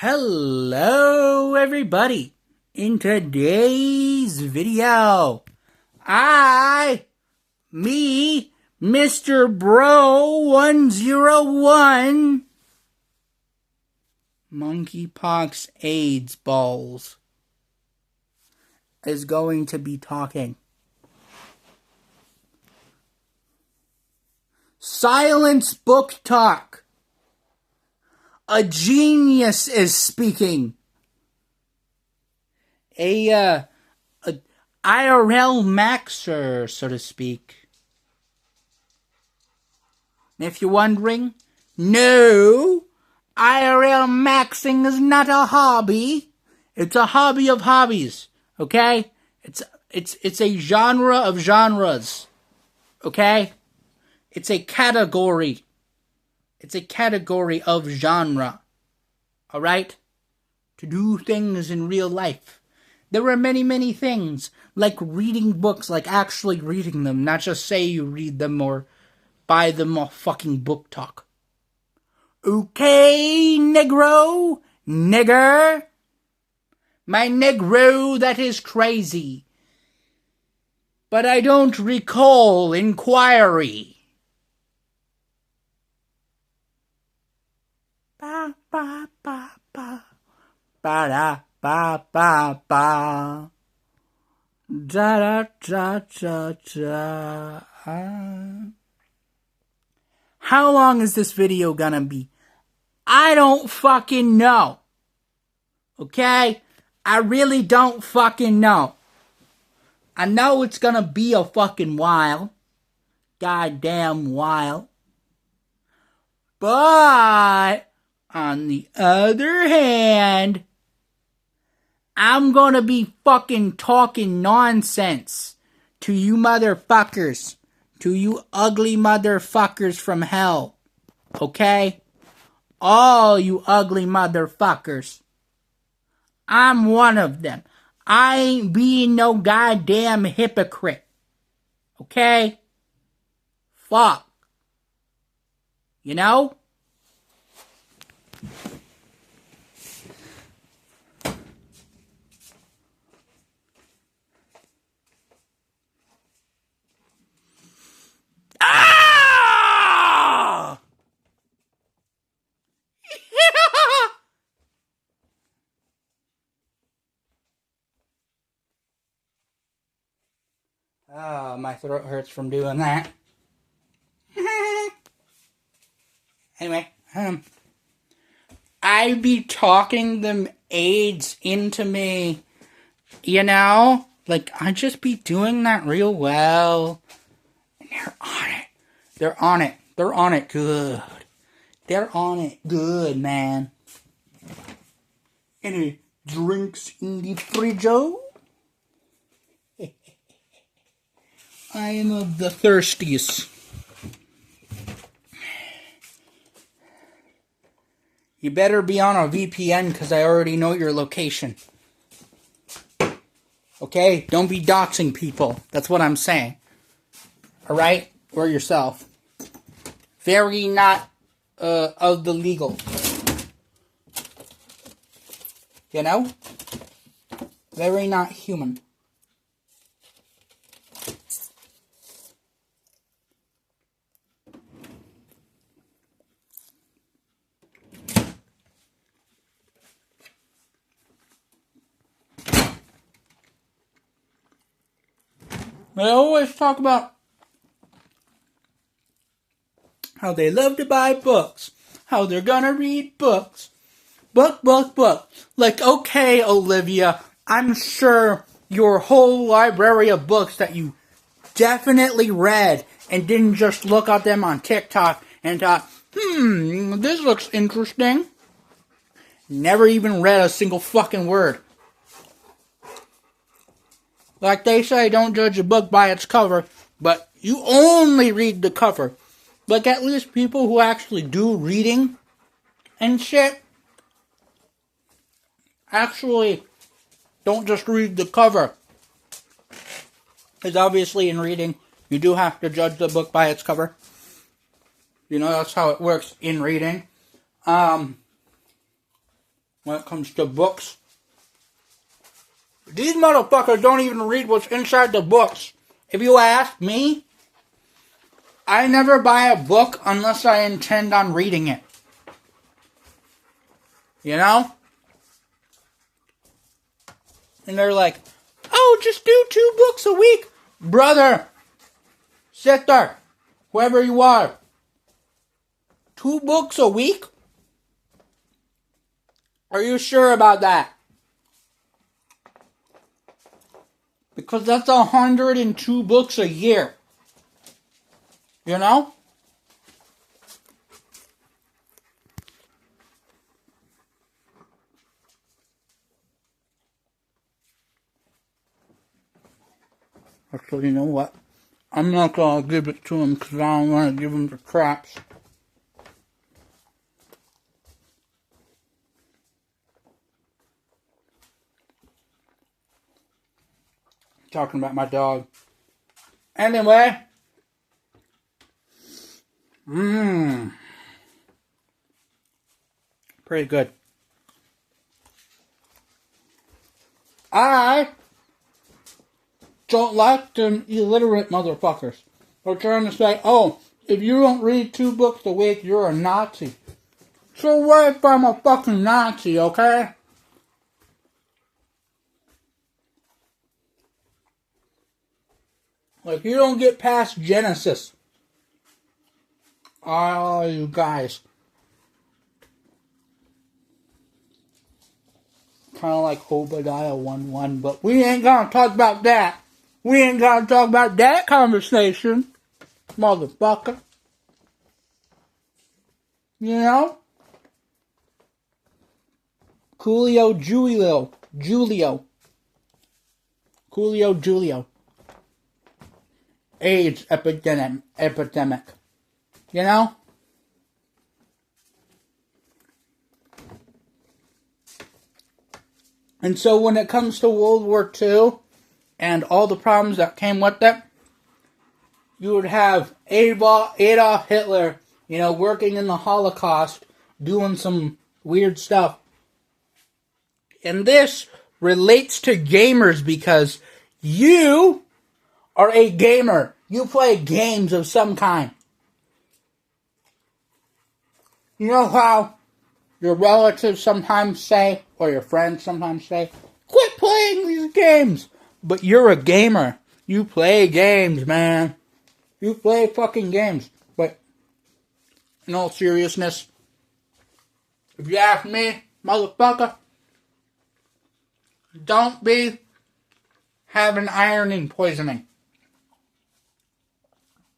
Hello everybody. In today's video, Mr. Bro 101, Monkeypox AIDS Balls, is going to be talking. Silence book talk. A genius is speaking. A IRL maxer, so to speak. And if you're wondering, no, IRL maxing is not a hobby. It's a hobby of hobbies. Okay? It's a genre of genres. Okay? It's a category. It's a category of genre. Alright? To do things in real life. There are many, many things. Like reading books, like actually reading them. Not just say you read them or buy them off fucking Book Talk. Okay, negro? Nigger? My negro that is crazy. But I don't recall inquiry. Ba ba ba ba ba da ba ba ba da da da da da. How long is this video gonna be? I don't fucking know. Okay? I really don't fucking know. I know it's gonna be a fucking while. Goddamn while. But on the other hand, I'm gonna be fucking talking nonsense to you motherfuckers. To you ugly motherfuckers from hell. Okay? All you ugly motherfuckers. I'm one of them. I ain't being no goddamn hypocrite. Okay? Fuck. You know? Ah! Oh, my throat hurts from doing that. Anyway, I be talking them AIDS into me, you know? Like, I just be doing that real well. And they're on it. They're on it. They're on it good. They're on it good, man. Any drinks in the fridge-o? I am of the thirstiest. You better be on a VPN because I already know your location. Okay? Don't be doxing people. That's what I'm saying. Alright? Or yourself. Very not of the legal. You know? Very not human. They always talk about how they love to buy books, how they're gonna read books. Book. Like, okay, Olivia, I'm sure your whole library of books that you definitely read and didn't just look at them on TikTok and thought, this looks interesting. Never even read a single fucking word. Like they say, don't judge a book by its cover, but you only read the cover. Like, at least people who actually do reading and shit actually don't just read the cover. Because obviously in reading, you do have to judge the book by its cover. You know, that's how it works in reading. when it comes to books. These motherfuckers don't even read what's inside the books. If you ask me, I never buy a book unless I intend on reading it. You know? And they're like, oh, just do 2 books a week. Brother, sister, whoever you are. 2 books a week? Are you sure about that? Because that's 102 books a year. You know? Actually, you know what? I'm not going to give it to him because I don't want to give him the craps. Talking about my dog. Anyway. Pretty good. I don't like them illiterate motherfuckers. They're trying to say, oh, if you don't read 2 books a week, you're a Nazi. So what if I'm a fucking Nazi, okay? Like, you don't get past Genesis. Oh, you guys. Kind of like Obadiah 1:1, but we ain't gonna talk about that. We ain't gonna talk about that conversation, motherfucker. You know? Coolio Julio. AIDS epidemic. You know? And so when it comes to World War II and all the problems that came with it, you would have Adolf Hitler, you know, working in the Holocaust, doing some weird stuff. And this relates to gamers because you are a gamer. You play games of some kind. You know how your relatives sometimes say, or your friends sometimes say, quit playing these games. But you're a gamer. You play games, man. You play fucking games. But in all seriousness, if you ask me, motherfucker, don't be having irony poisoning.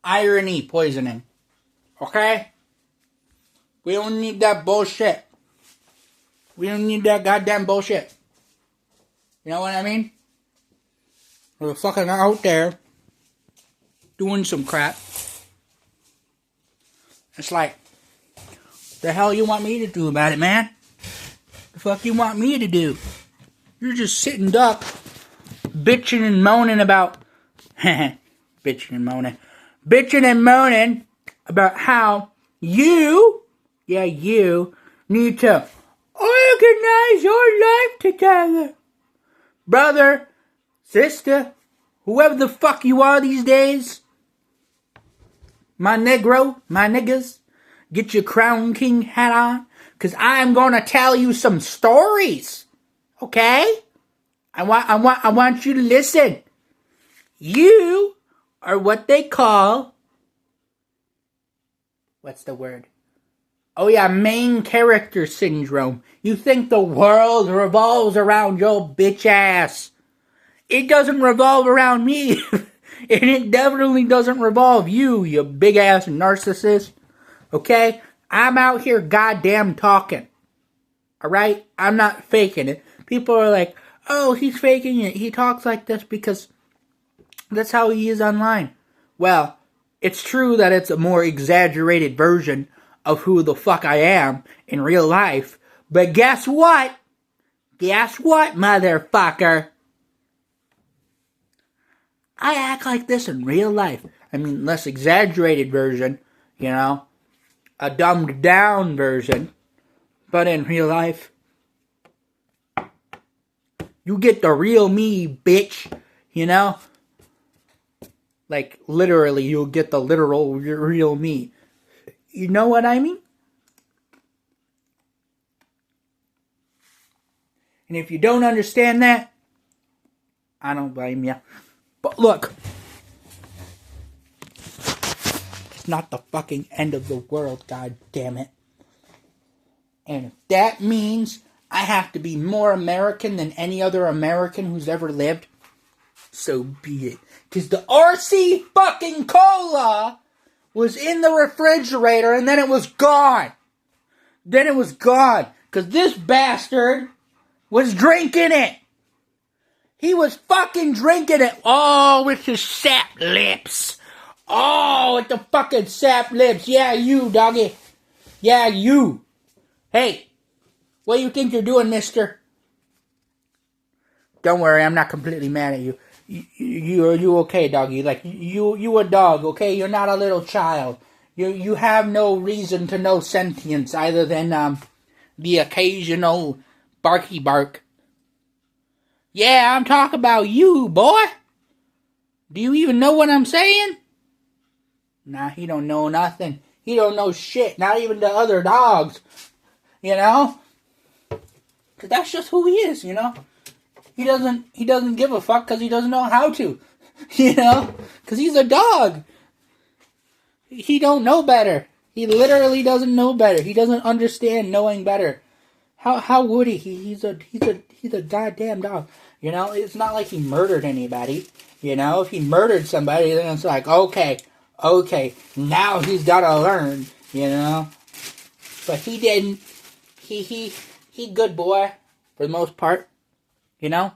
Irony poisoning. Okay? We don't need that bullshit. We don't need that goddamn bullshit. You know what I mean? We're fucking out there doing some crap. It's like, the hell you want me to do about it, man? The fuck you want me to do? You're just sitting duck, bitching and moaning about, bitching and moaning about how you need to organize your life together. Brother, sister, whoever the fuck you are these days, my negro, my niggas, get your Crown King hat on, because I am going to tell you some stories. Okay? I want you to listen. You are what they call, what's the word? Oh yeah, main character syndrome. You think the world revolves around your bitch ass. It doesn't revolve around me. And it definitely doesn't revolve you big ass narcissist. Okay? I'm out here goddamn talking. Alright? I'm not faking it. People are like, oh, he's faking it. He talks like this because that's how he is online. Well, it's true that it's a more exaggerated version of who the fuck I am in real life. But guess what? Guess what, motherfucker? I act like this in real life. I mean, less exaggerated version, you know, a dumbed down version. But in real life, You get the real me, bitch. You know? Like, literally, you'll get the literal real me. You know what I mean? And if you don't understand that, I don't blame you. But look, it's not the fucking end of the world, god damn it. And if that means I have to be more American than any other American who's ever lived, so be it. Because the RC fucking cola was in the refrigerator and then it was gone. Because this bastard was drinking it. He was fucking drinking it. Oh, with his sap lips. Oh, with the fucking sap lips. Yeah, you, doggy. Yeah, you. Hey, what do you think you're doing, mister? Don't worry, I'm not completely mad at you. You okay, doggy? Like, you a dog, okay? You're not a little child. You have no reason to know sentience other than, the occasional barky bark. Yeah, I'm talking about you, boy. Do you even know what I'm saying? Nah, he don't know nothing. He don't know shit. Not even the other dogs. You know? 'Cause that's just who he is, you know? He doesn't give a fuck because he doesn't know how to. You know? Because he's a dog. He don't know better. He literally doesn't know better. He doesn't understand knowing better. How would he? He's a goddamn dog. You know, it's not like he murdered anybody. You know, if he murdered somebody, then it's like, okay, now he's gotta learn. You know, but he didn't. He good boy for the most part. You know,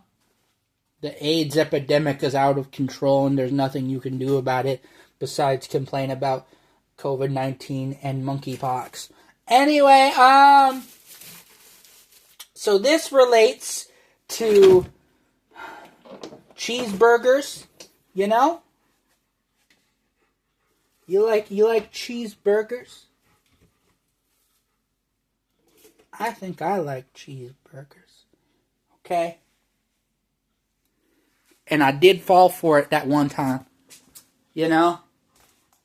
the AIDS epidemic is out of control, and there's nothing you can do about it besides complain about COVID-19 and monkeypox. Anyway, so this relates to cheeseburgers, you know? You like cheeseburgers? I think I like cheeseburgers. Okay? And I did fall for it that one time. You know?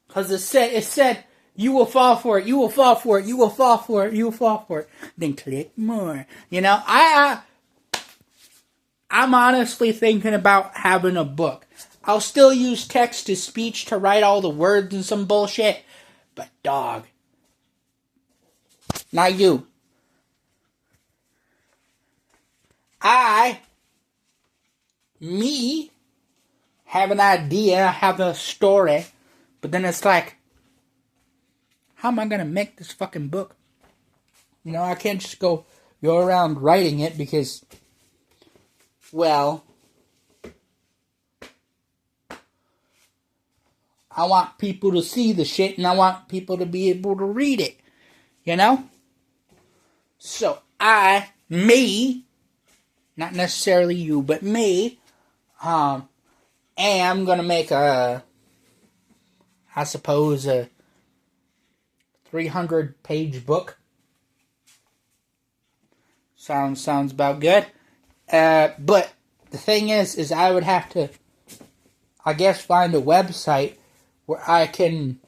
Because it said, you will fall for it, you will fall for it, you will fall for it, you will fall for it. Then click more. You know, I'm honestly thinking about having a book. I'll still use text-to-speech to write all the words and some bullshit. But dog. Not you. Me, have an idea, have a story, but then it's like, how am I going to make this fucking book? You know, I can't just go around writing it because, well, I want people to see the shit and I want people to be able to read it. You know? So me, not necessarily you, but me, am going to make a 300-page book. Sounds about good. But the thing is I would have to, I guess, find a website where I can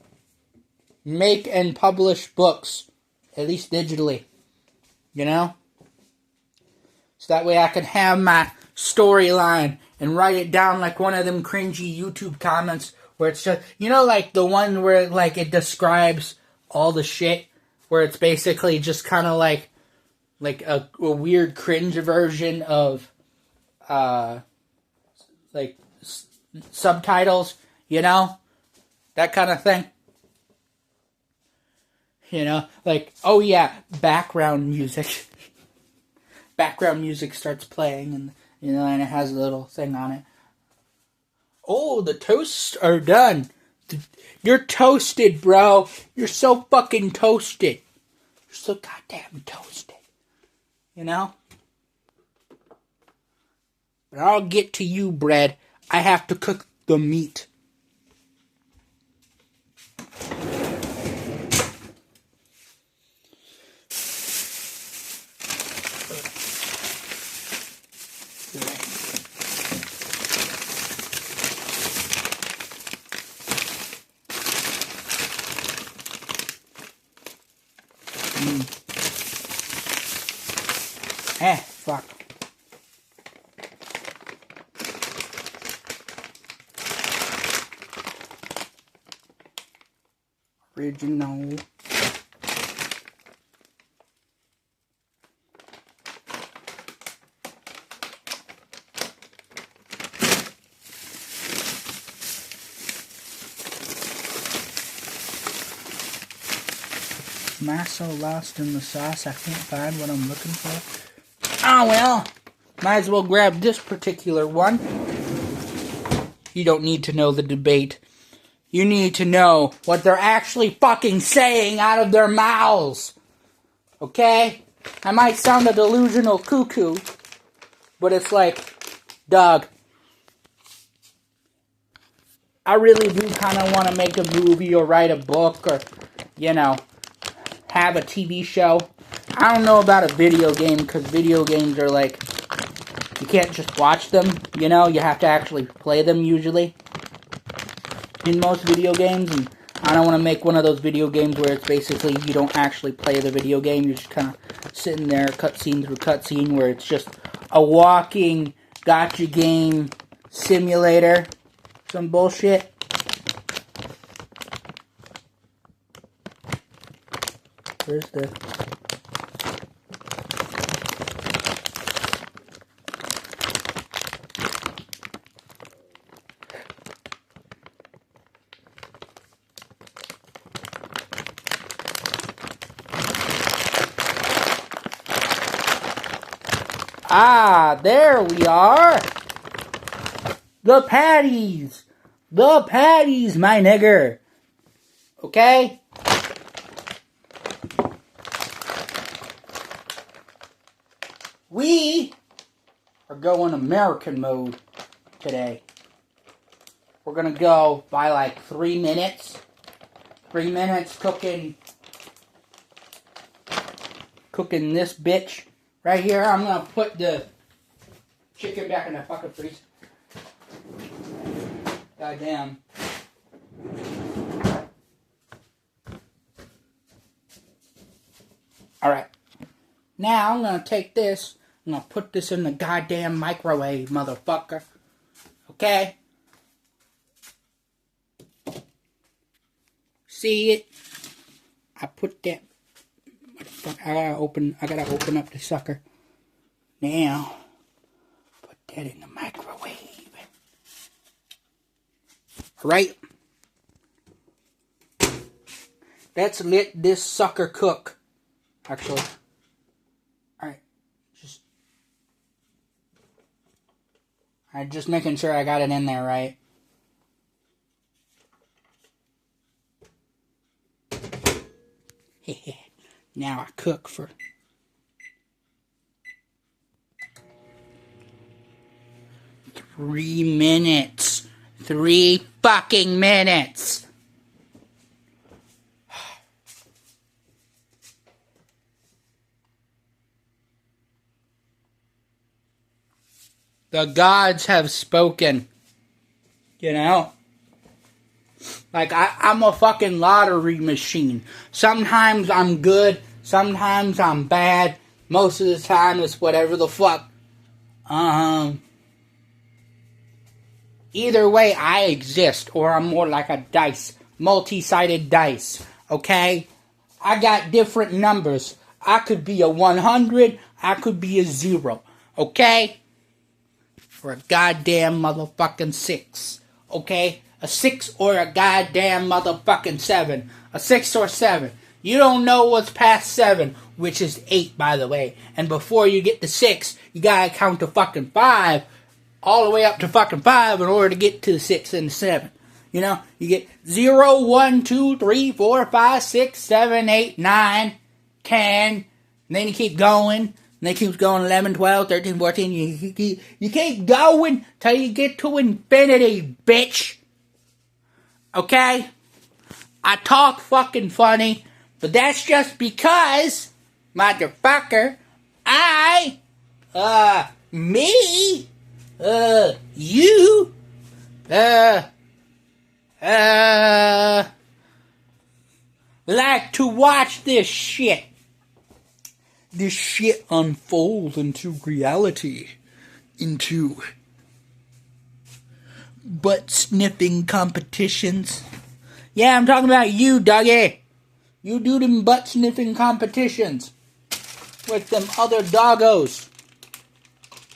make and publish books, at least digitally, you know? So that way I can have my storyline and write it down like one of them cringy YouTube comments where it's just, you know, like the one where like it describes all the shit, where it's basically just kind of like a weird cringe version of like subtitles, you know, that kind of thing. You know, like, oh yeah, background music. Background music starts playing, and you know, and it has a little thing on it. Oh, the toasts are done. You're toasted, bro. You're so fucking toasted. You're so goddamn toasted. You know? But I'll get to you, bread. I have to cook the meat. Fuck. Original. Am I so lost in the sauce I can't find what I'm looking for? Oh well, might as well grab this particular one. You don't need to know the debate. You need to know what they're actually fucking saying out of their mouths. Okay? I might sound a delusional cuckoo, but it's like, dog, I really do kind of want to make a movie or write a book or, you know, have a TV show. I don't know about a video game, because video games are like, you can't just watch them, you know? You have to actually play them usually. In most video games, and I don't want to make one of those video games where it's basically you don't actually play the video game, you're just kind of sitting there, cutscene through cutscene, where it's just a walking gotcha game simulator. Some bullshit. Where's the... Ah, there we are. The patties. The patties, my nigger. Okay? We are going American mode today. We're going to go by like 3 minutes. 3 minutes cooking this bitch. Right here, I'm going to put the chicken back in the fucking freezer. Goddamn. Alright. Now, I'm going to take this. I'm going to put this in the goddamn microwave, motherfucker. Okay? See it? I put that... I gotta open up the sucker. Now, put that in the microwave. Alright? Let's let this sucker cook. Actually. Alright. Just making sure I got it in there right. Now I cook for 3 minutes. 3 fucking minutes. The gods have spoken. You know? Like, I'm a fucking lottery machine. Sometimes I'm good. Sometimes I'm bad. Most of the time it's whatever the fuck. Either way, I exist. Or I'm more like a dice. Multi-sided dice. Okay? I got different numbers. I could be a 100. I could be a 0. Okay? Or a goddamn motherfucking 6. Okay? A 6 or a goddamn motherfucking 7. A 6 or 7. You don't know what's past 7, which is 8, by the way. And before you get to 6, you gotta count to fucking 5, all the way up to fucking 5 in order to get to the 6 and the 7. You know, you get 0, 1, 2, 3, 4, 5, 6, 7, 8, 9, 10, and then you keep going. And then it keeps going 11, 12, 13, 14. You keep going till you get to infinity, bitch. Okay? I talk fucking funny, but that's just because, motherfucker, you, like to watch this shit. this shit unfold into reality, into butt sniffing competitions. Yeah, I'm talking about you, doggy. You do them butt sniffing competitions with them other doggos.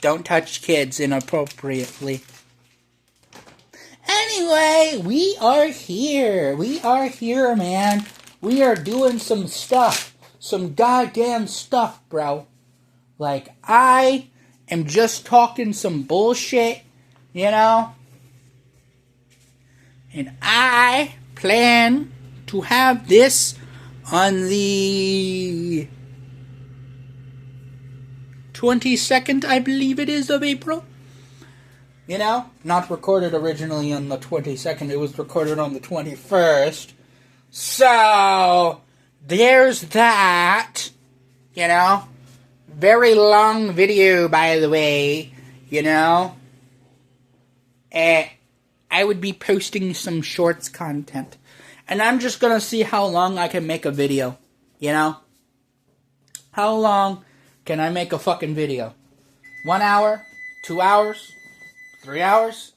Don't touch kids inappropriately. Anyway, we are here. We are here, man. We are doing some stuff. Some goddamn stuff, bro. Like, I am just talking some bullshit, you know? And I plan to have this on the 22nd, I believe it is, of April. You know, not recorded originally on the 22nd, it was recorded on the 21st. So, there's that, you know. Very long video, by the way, you know. I would be posting some shorts content. And I'm just gonna see how long I can make a video, you know. How long can I make a fucking video? 1 hour? 2 hours? 3 hours?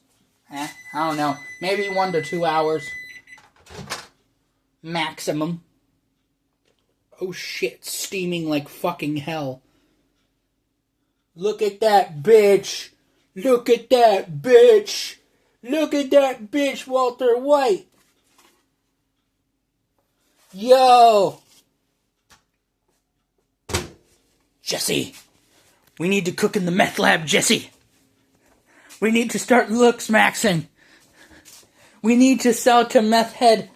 I don't know. Maybe 1 to 2 hours. Maximum. Oh shit, steaming like fucking hell. Look at that bitch. Look at that bitch. Look at that bitch, Walter White. Yo. Jesse. We need to cook in the meth lab, Jesse. We need to start looks maxing. We need to sell to meth head.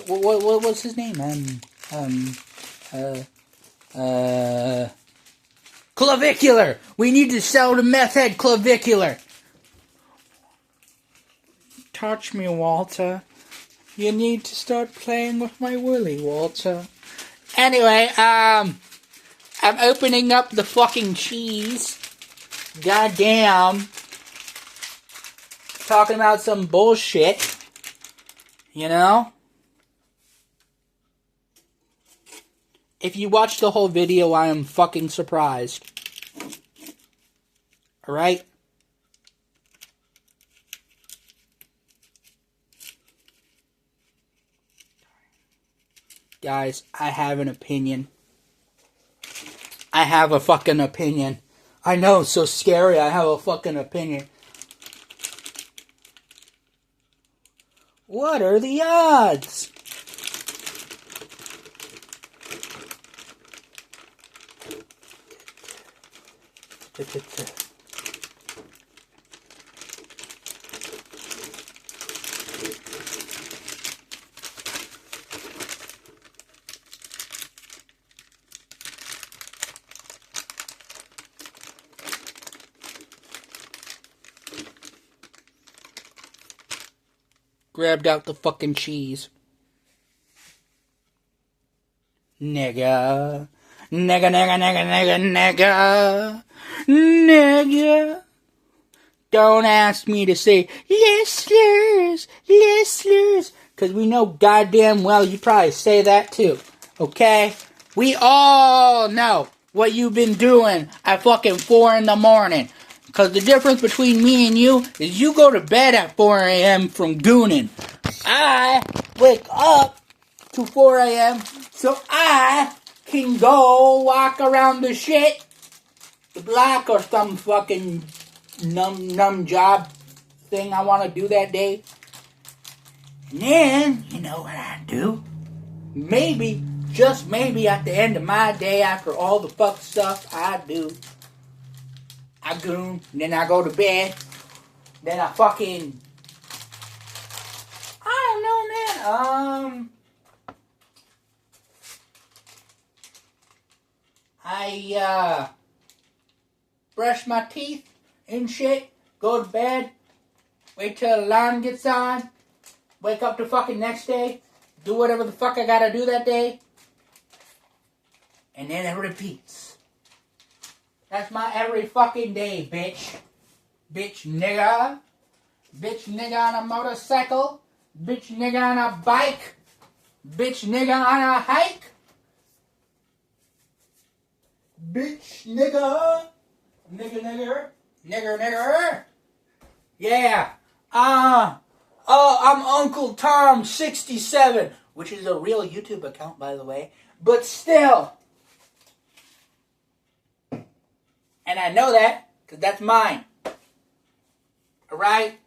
What was his name? Clavicular. We need to sell to meth head Clavicular. Touch me, Walter. You need to start playing with my willy, Walter. Anyway, I'm opening up the fucking cheese. Goddamn. Talking about some bullshit. You know? If you watch the whole video, I am fucking surprised. Alright? Guys, I have an opinion. I have a fucking opinion. I know, so scary. I have a fucking opinion. What are the odds? Grabbed out the fucking cheese. Nigga. Nigga, nigga, nigga, nigga, nigga. Nigga. Don't ask me to say, listeners, listeners. Because we know goddamn well you probably say that too. Okay? We all know what you've been doing at fucking 4 in the morning. Because the difference between me and you is you go to bed at 4 a.m. from gooning. I wake up to 4 a.m. so I can go walk around the shit, the block, or some fucking numb job thing I want to do that day. And then, you know what I do? Maybe, just maybe at the end of my day, after all the fuck stuff I do, I goon, then I go to bed, then I fucking, I don't know, man, I brush my teeth and shit, go to bed, wait till the alarm gets on, wake up the fucking next day, do whatever the fuck I gotta do that day, and then it repeats. That's my every fucking day, bitch. Bitch nigga. Bitch nigga on a motorcycle. Bitch nigga on a bike. Bitch nigga on a hike. Bitch, nigga. Nigger. Yeah. I'm Uncle Tom 67, which is a real YouTube account, by the way. But still. And I know that, because that's mine. Alright?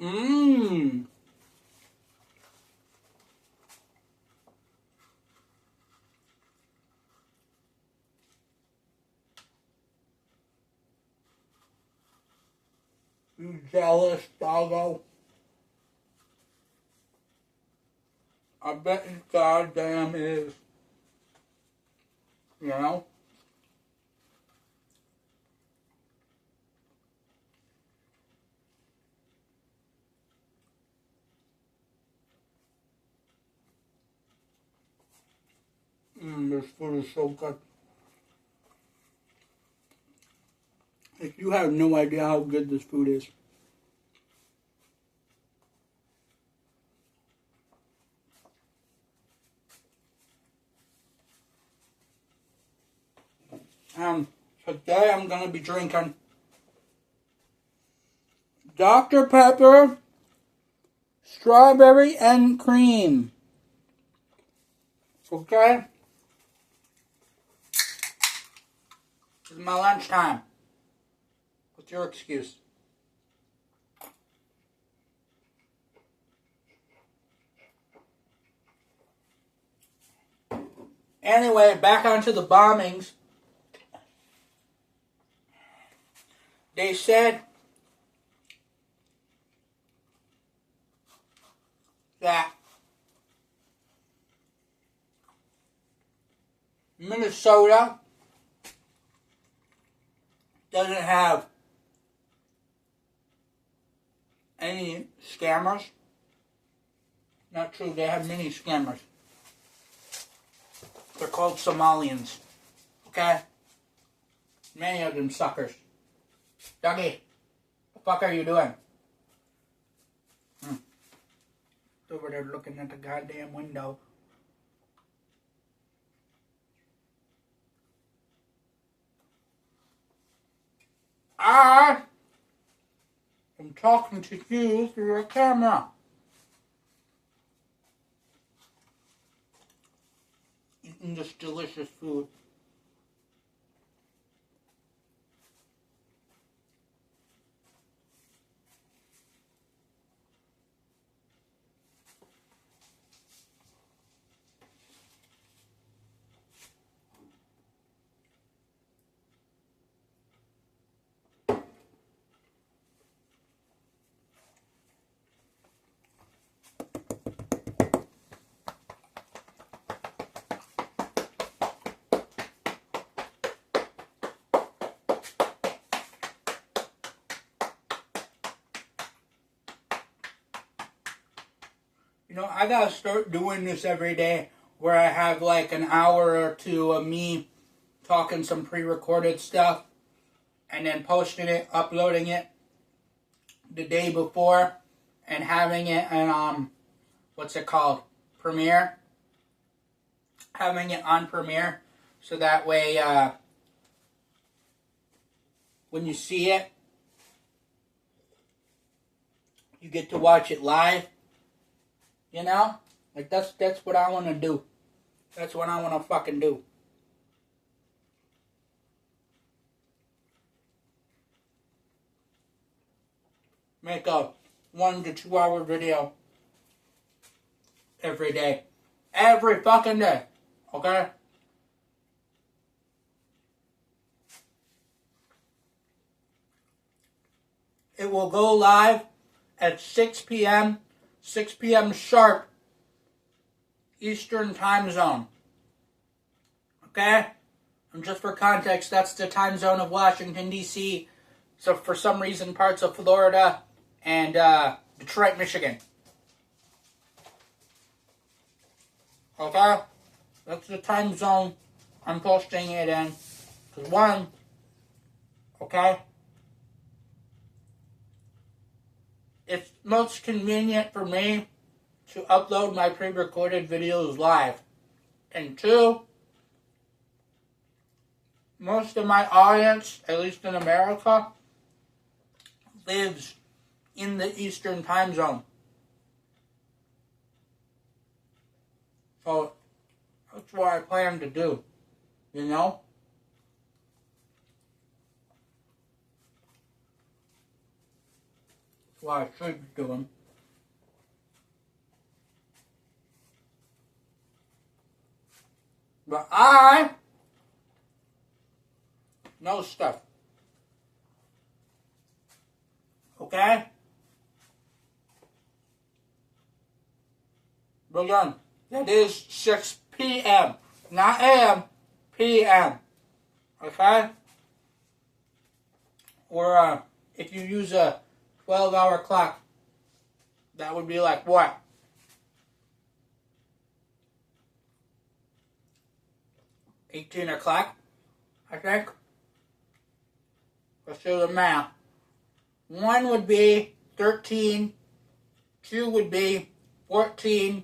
Mmm. You jealous, doggo? I bet you goddamn is. You know? This food is so good. Like, you have no idea how good this food is. Today I'm gonna be drinking Dr. Pepper, strawberry and cream. Okay? This is my lunchtime. What's your excuse? Anyway, back onto the bombings. They said that Minnesota doesn't have any scammers. Not true, they have many scammers. They're called Somalians. Okay? Many of them suckers. Dougie, the fuck are you doing? Over there looking at the goddamn window. I'm talking to you through a camera. Eating this delicious food. You know, I gotta start doing this every day where I have like an hour or two of me talking some pre-recorded stuff and then posting it, uploading it the day before and having it in, what's it called? Premiere. Having it on Premiere so that way when you see it, you get to watch it live. You know? Like, that's what I want to do. That's what I want to fucking do. Make a 1 to 2 hour video every day. Every fucking day. Okay? It will go live at 6 p.m. 6 p.m. sharp Eastern time zone. Okay? And just for context, that's the time zone of Washington, D.C. So for some reason, parts of Florida and Detroit, Michigan. Okay? That's the time zone I'm posting it in. Because one, okay, it's most convenient for me to upload my pre-recorded videos live. And two, most of my audience, at least in America, lives in the Eastern time zone. So, that's what I plan to do, you know? That's what I should be doing. But I know stuff. Okay? But again, that is 6 p.m. Not a.m. p.m. Okay? Or if you use a 12-hour clock, that would be like what? 18 o'clock, I think. Let's do the math. 1 would be 13, 2 would be 14,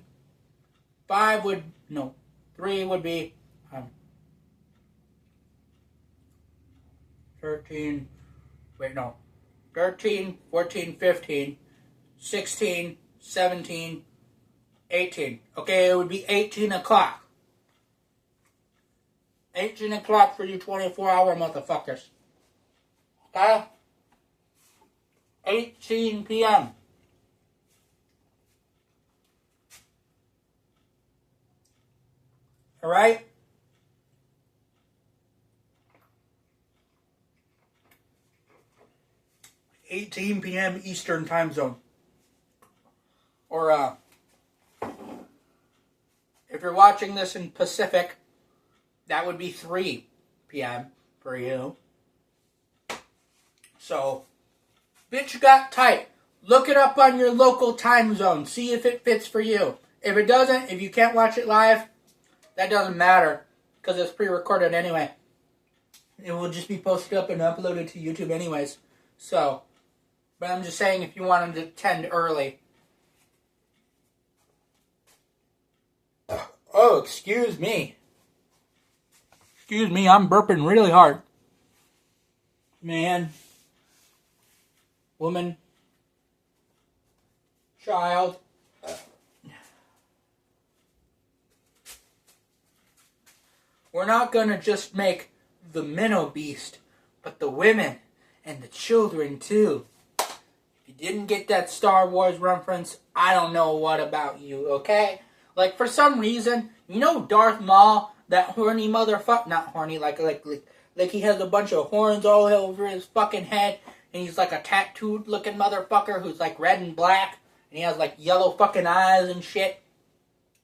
3 would be 13, 14, 15, 16, 17, 18. Okay, it would be 18 o'clock. 18 o'clock for you 24-hour motherfuckers. Okay? 18 p.m. Alright? $18 p.m. Eastern time zone. Or, if you're watching this in Pacific, that would be 3 p.m. for you. So, bitch got tight. Look it up on your local time zone. See if it fits for you. If it doesn't, if you can't watch it live, that doesn't matter. Because it's pre-recorded anyway. It will just be posted up and uploaded to YouTube anyways. So, but I'm just saying if you wanted to attend early. Oh, excuse me. Excuse me, I'm burping really hard. Man. Woman. Child. We're not gonna just make the men obese, but the women and the children too. If you didn't get that Star Wars reference, I don't know what about you, okay? Like, for some reason, you know Darth Maul, that horny motherfucker, not horny, like he has a bunch of horns all over his fucking head, and he's like a tattooed looking motherfucker who's like red and black, and he has like yellow fucking eyes and shit,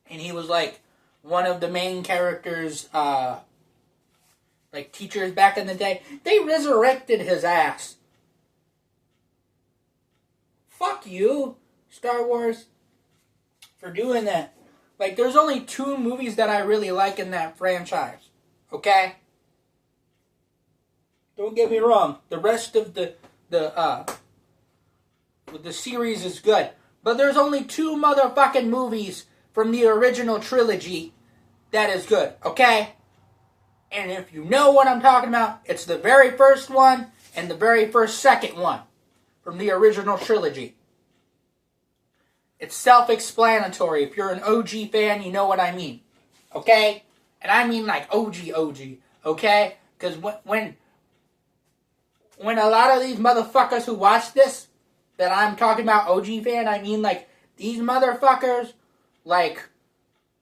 and he was like one of the main characters, like teachers back in the day. They resurrected his ass. Fuck you, Star Wars, for doing that. Like, there's only 2 movies that I really like in that franchise. Okay? Don't get me wrong. The rest of the series is good. But there's only 2 motherfucking movies from the original trilogy that is good. Okay? And if you know what I'm talking about, it's the very first one and the very second one from the original trilogy. It's self-explanatory. If you're an OG fan, you know what I mean. Okay? And I mean like OG. Okay? Because when a lot of these motherfuckers who watch this, that I'm talking about OG fan, I mean like these motherfuckers, like,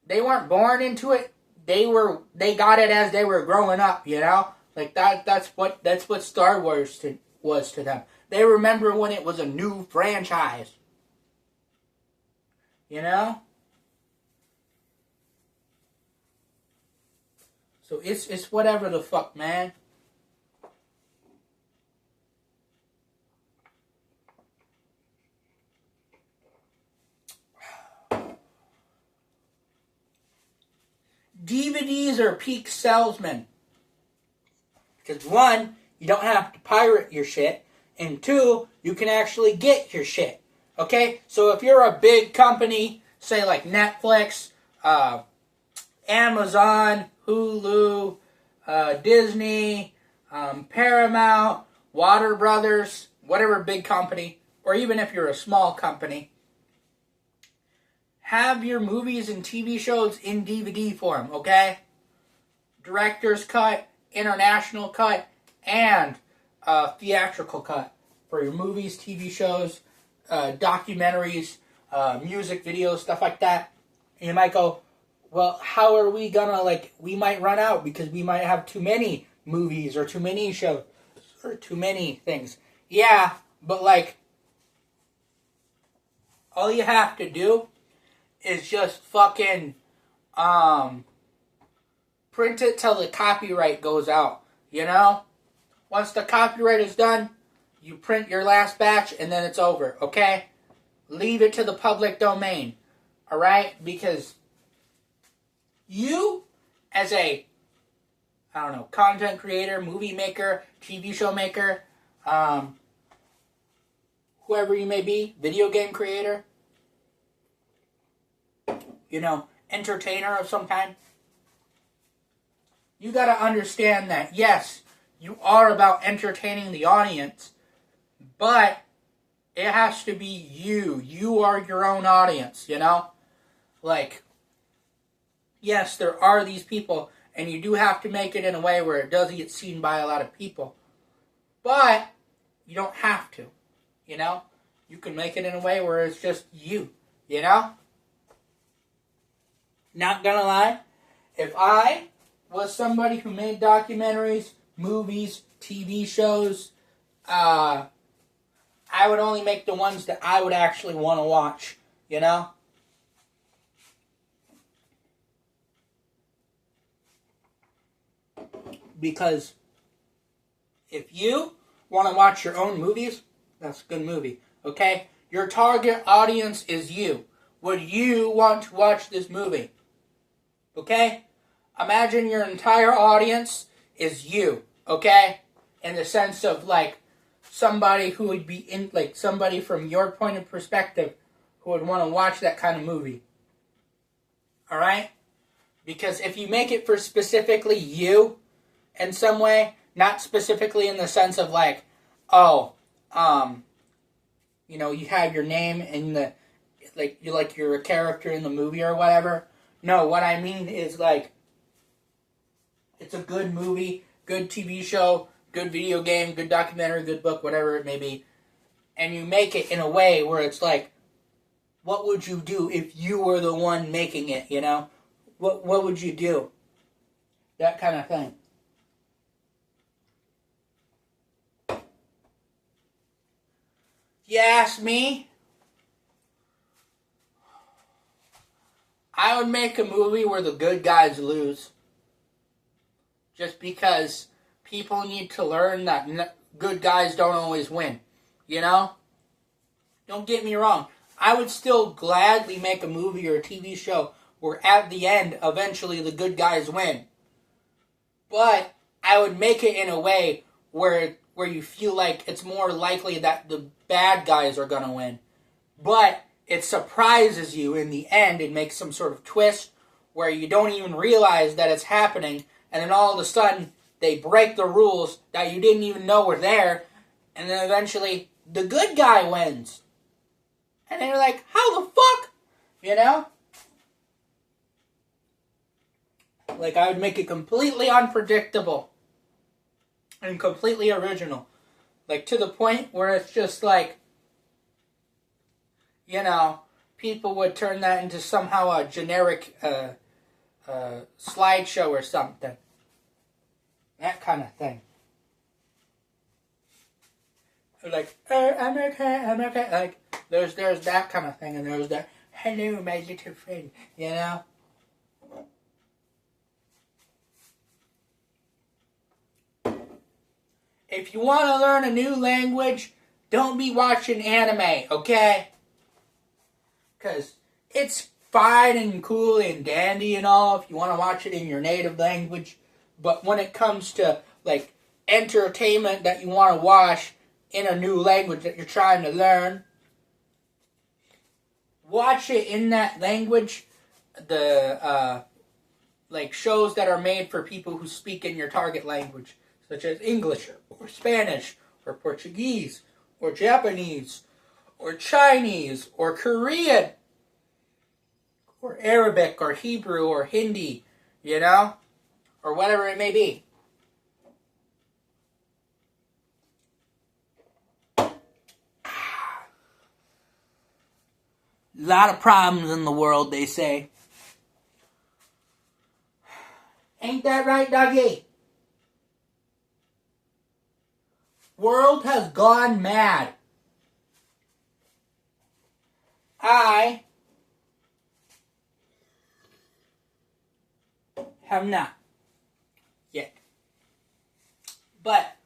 they weren't born into it. They got it as they were growing up, you know? Like that's what Star Wars was to them. They remember when it was a new franchise. You know? So it's whatever the fuck, man. DVDs are peak salesmen. Because one, you don't have to pirate your shit. And two, you can actually get your shit. Okay? So if you're a big company, say like Netflix, Amazon, Hulu, Disney, Paramount, Warner Brothers, whatever big company, or even if you're a small company, have your movies and TV shows in DVD form, okay? Director's cut, international cut, and theatrical cut for your movies, TV shows, documentaries, music videos, stuff like that. And you might go, well, how are we gonna, we might run out because we might have too many movies or too many shows or too many things. Yeah, but all you have to do is just fucking print it till the copyright goes out, you know? Once the copyright is done, you print your last batch and then it's over, okay? Leave it to the public domain, alright? Because you, as a, content creator, movie maker, TV show maker, whoever you may be, video game creator, entertainer of some kind, you gotta understand that, yes, you are about entertaining the audience, but it has to be you. You are your own audience, you know? Yes, there are these people, and you do have to make it in a way where it does get seen by a lot of people. But you don't have to, you know? You can make it in a way where it's just you, you know? Not gonna lie, if I was somebody who made documentaries, movies, TV shows, I would only make the ones that I would actually want to watch, you know? Because if you want to watch your own movies, that's a good movie, okay? Your target audience is you. Would you want to watch this movie? Okay? Imagine your entire audience is you, okay? In the sense of, somebody who would be in, somebody from your point of perspective who would want to watch that kind of movie. Alright? Because if you make it for specifically you in some way, not specifically in the sense of you have your name in the, you're a character in the movie or whatever. No, what I mean is, it's a good movie, good TV show, good video game, good documentary, good book, whatever it may be, and you make it in a way where it's what would you do if you were the one making it, you know? What would you do? That kind of thing. If you ask me, I would make a movie where the good guys lose. Just because people need to learn that good guys don't always win. You know? Don't get me wrong. I would still gladly make a movie or a TV show where at the end, eventually the good guys win. But I would make it in a way where you feel like it's more likely that the bad guys are going to win. But it surprises you in the end and makes some sort of twist where you don't even realize that it's happening, and then all of a sudden they break the rules that you didn't even know were there, and then eventually the good guy wins. And then you're like, how the fuck? You know? I would make it completely unpredictable and completely original. To the point where it's just people would turn that into somehow a generic slideshow or something. That kind of thing. I'm okay. There's that kind of thing, and there's that, hello, my little friend, you know? if you want to learn a new language, don't be watching anime, okay? Because it's fine and cool and dandy and all if you want to watch it in your native language. But when it comes to, like, entertainment that you want to watch in a new language that you're trying to learn, watch it in that language. The, like, shows that are made for people who speak in your target language, such as English, or Spanish, or Portuguese, or Japanese, or Chinese, or Korean, or Arabic, or Hebrew, or Hindi, you know? Or whatever it may be. A lot of problems in the world, they say. Ain't that right, Dougie? World has gone mad. I have not yet. But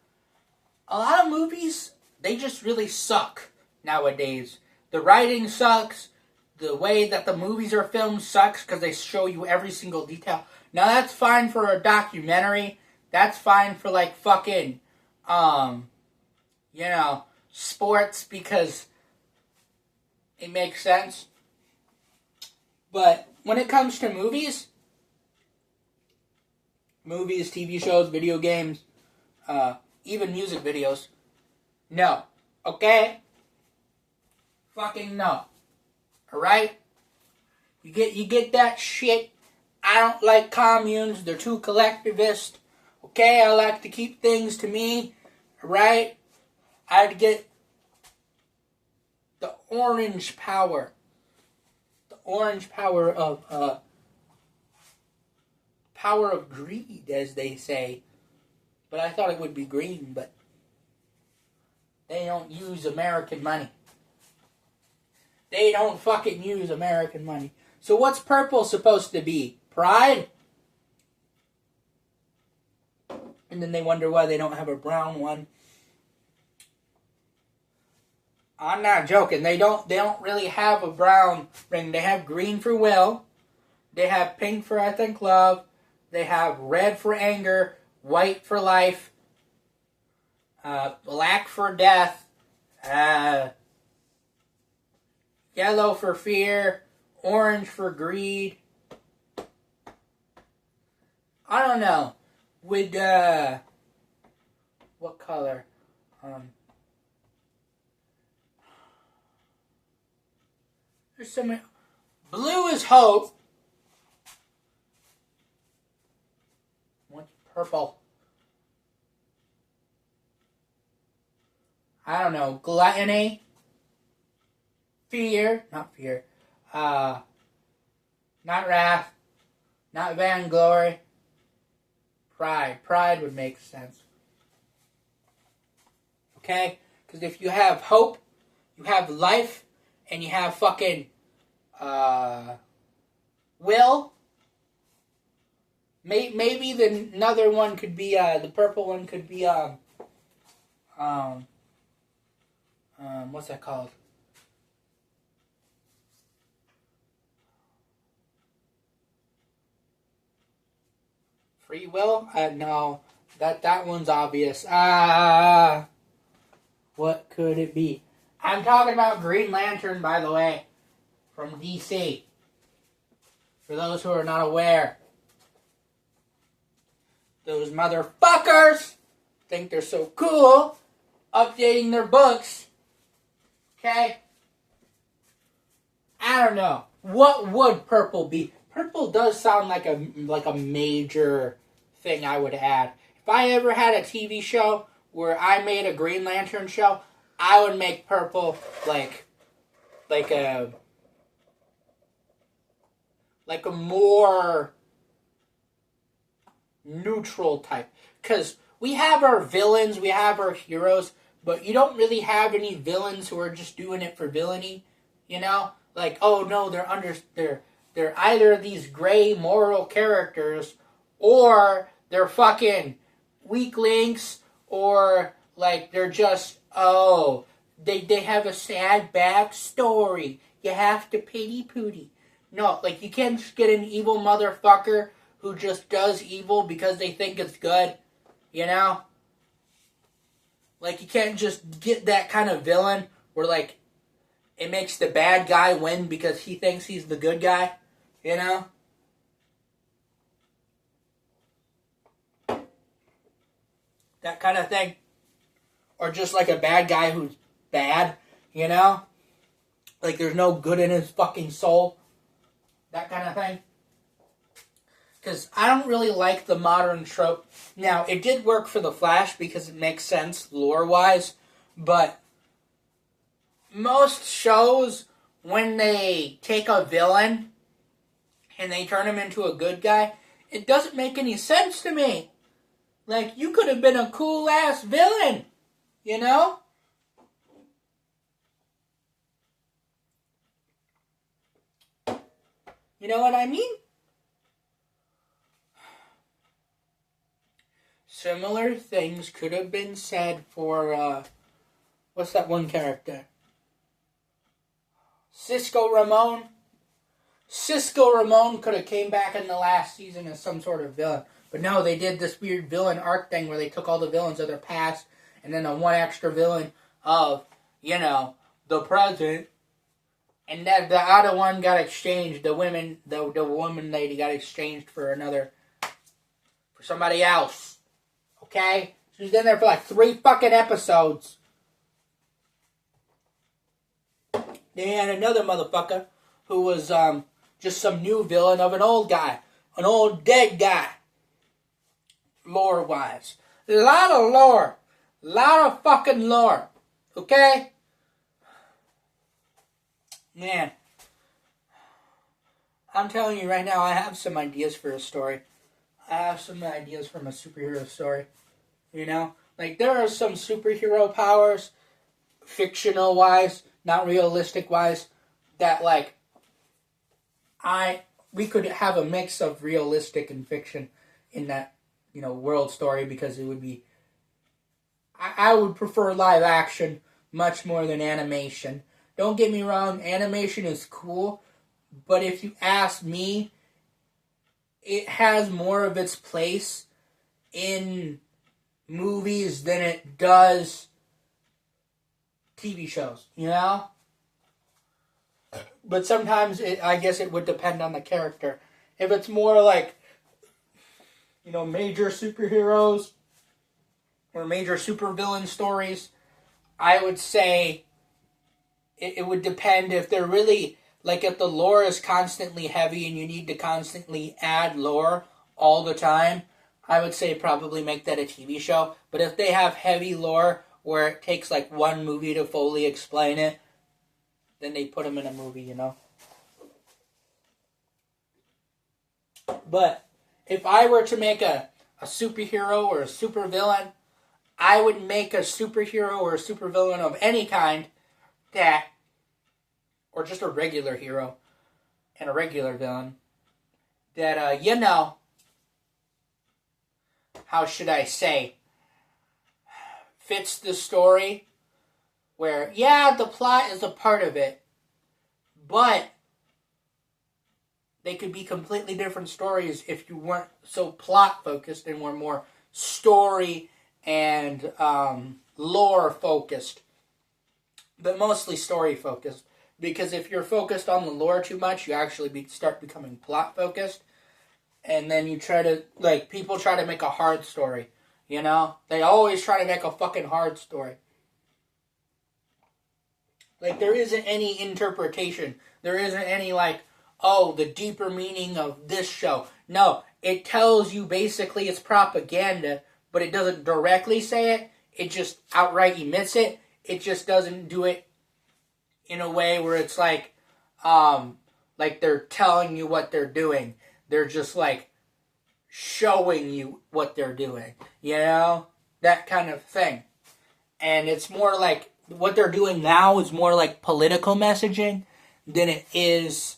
a lot of movies, they just really suck nowadays. The writing sucks. The way that the movies are filmed sucks because they show you every single detail. Now that's fine for a documentary. That's fine for like fucking, sports because it makes sense. But when it comes to movies, TV shows, video games, even music videos, no. Okay? Fucking no. Alright? You get that shit. I don't like communes. They're too collectivist. Okay? I like to keep things to me. Alright? I'd get the orange power. The orange power of, power of greed, as they say. But I thought it would be green, but they don't use American money. They don't fucking use American money. So what's purple supposed to be? Pride? And then they wonder why they don't have a brown one. I'm not joking. They don't really have a brown ring. They have green for will. They have pink for, I think, love. They have red for anger, white for life, black for death, yellow for fear, orange for greed. I don't know. With, what color? There's so many. Blue is hope. What's purple? I don't know. Gluttony. Fear. Not fear. Not wrath. Not vainglory. Pride. Pride would make sense. Okay? Because if you have hope, you have life, and you have fucking will. Maybe another one could be the purple one could be what's that called? Free will? No, that one's obvious. What could it be? I'm talking about Green Lantern, by the way, from DC. For those who are not aware. Those motherfuckers think they're so cool, updating their books. Okay? I don't know. What would purple be? Purple does sound like a major thing I would add. If I ever had a TV show where I made a Green Lantern show, I would make purple like a more neutral type. Because we have our villains, we have our heroes, but you don't really have any villains who are just doing it for villainy, you know? Like, oh no, they're either these gray moral characters, or they're fucking weaklings, or Like, they're just, oh, they have a sad backstory. You have to pity Pootie. No, like, you can't just get an evil motherfucker who just does evil because they think it's good, you know? Like, you can't just get that kind of villain where, like, it makes the bad guy win because he thinks he's the good guy, you know? That kind of thing. Or just like a bad guy who's bad, you know? Like there's no good in his fucking soul. That kind of thing. Because I don't really like the modern trope. Now, it did work for The Flash because it makes sense lore-wise. But most shows, when they take a villain and they turn him into a good guy, it doesn't make any sense to me. Like, you could have been a cool-ass villain, you know? You know what I mean? Similar things could have been said for, what's that one character? Cisco Ramon. Cisco Ramon could have came back in the last season as some sort of villain. But no, they did this weird villain arc thing where they took all the villains of their past and then a one extra villain of, you know, the present. And that the other one got exchanged. The woman lady got exchanged for somebody else. Okay? She was in there for like 3 fucking episodes. They had another motherfucker who was just some new villain of an old guy. An old dead guy. Lore-wise. A lot of lore. A lot of fucking lore. Okay? Man. I'm telling you right now, I have some ideas for a story. I have some ideas from a superhero story. You know? Like, there are some superhero powers, fictional-wise, not realistic-wise, that, like, we could have a mix of realistic and fiction in that, you know, world story, because it would be, I would prefer live action much more than animation. Don't get me wrong, animation is cool, but if you ask me, it has more of its place in movies than it does TV shows, you know? But sometimes, I guess it would depend on the character. If it's more like, you know, major superheroes or major supervillain stories, I would say it would depend if they're really, like if the lore is constantly heavy and you need to constantly add lore all the time, I would say probably make that a TV show. But if they have heavy lore where it takes like one movie to fully explain it, then they put them in a movie, you know? But if I were to make a superhero or a supervillain, I would make a superhero or a supervillain of any kind that, or just a regular hero and a regular villain, that, you know, how should I say, fits the story, where, yeah, the plot is a part of it, but they could be completely different stories if you weren't so plot-focused and were more story and lore-focused. But mostly story-focused. Because if you're focused on the lore too much, you actually start becoming plot-focused. And then you try to, like, people try to make a hard story. You know? They always try to make a fucking hard story. Like, there isn't any interpretation. There isn't any, like, oh, the deeper meaning of this show. No, it tells you basically it's propaganda, but it doesn't directly say it. It just outright emits it. It just doesn't do it in a way where it's like they're telling you what they're doing. They're just, like, showing you what they're doing. You know? That kind of thing. And it's more like, what they're doing now is more like political messaging than it is,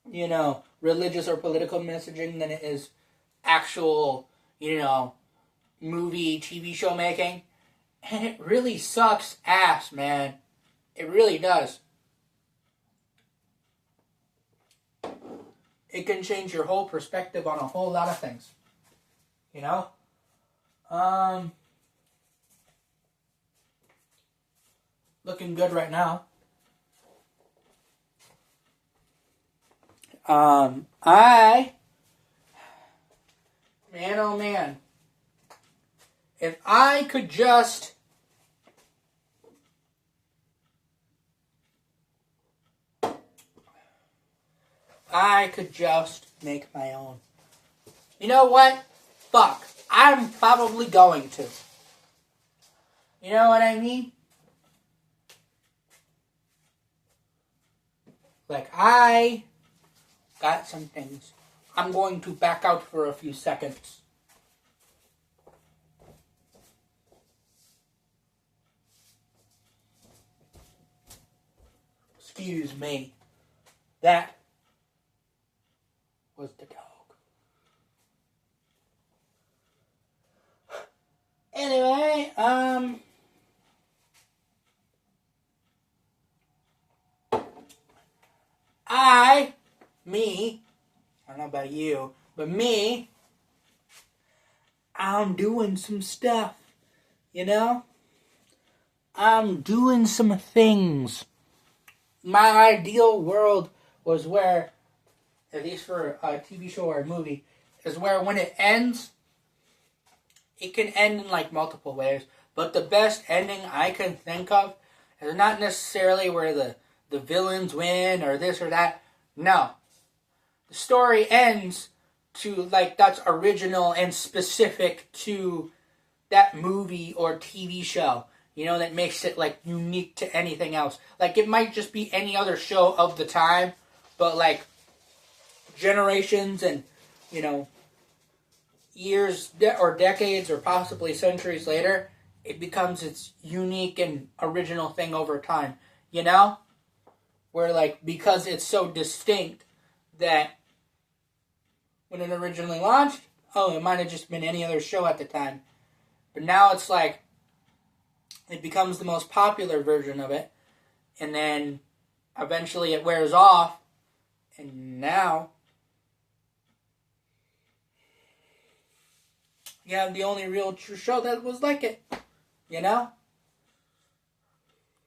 you know, religious or political messaging than it is actual, you know, movie, TV show making. And it really sucks ass, man. It really does. It can change your whole perspective on a whole lot of things. You know? Looking good right now. Man, oh man. If I could just make my own. You know what? Fuck. I'm probably going to. You know what I mean? Like, I got some things. I'm going to back out for a few seconds. Excuse me. That was the dog. Anyway, I don't know about you, but me, I'm doing some stuff, you know? I'm doing some things. My ideal world was where, at least for a TV show or a movie, is where when it ends, it can end in like multiple ways. But the best ending I can think of is not necessarily where the villains win or this or that. No. The story ends to like that's original and specific to that movie or TV show. You know, that makes it like unique to anything else. Like it might just be any other show of the time, but like generations and, you know, years or decades or possibly centuries later, it becomes its unique and original thing over time. You know? Where like, because it's so distinct that when it originally launched, it might have just been any other show at the time. But now it's like, it becomes the most popular version of it, and then eventually it wears off, and now you have the only real true show that was like it, you know?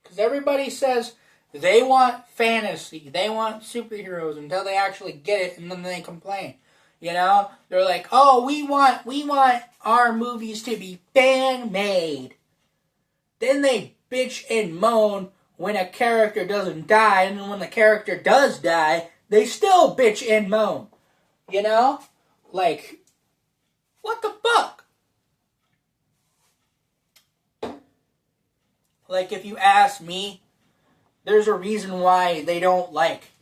Because everybody says they want fantasy, they want superheroes until they actually get it, and then they complain. You know? They're like, oh, we want our movies to be fan-made. Then they bitch and moan when a character doesn't die, and then when the character does die, they still bitch and moan. You know? Like, what the fuck? Like, if you ask me, there's a reason why they don't, like,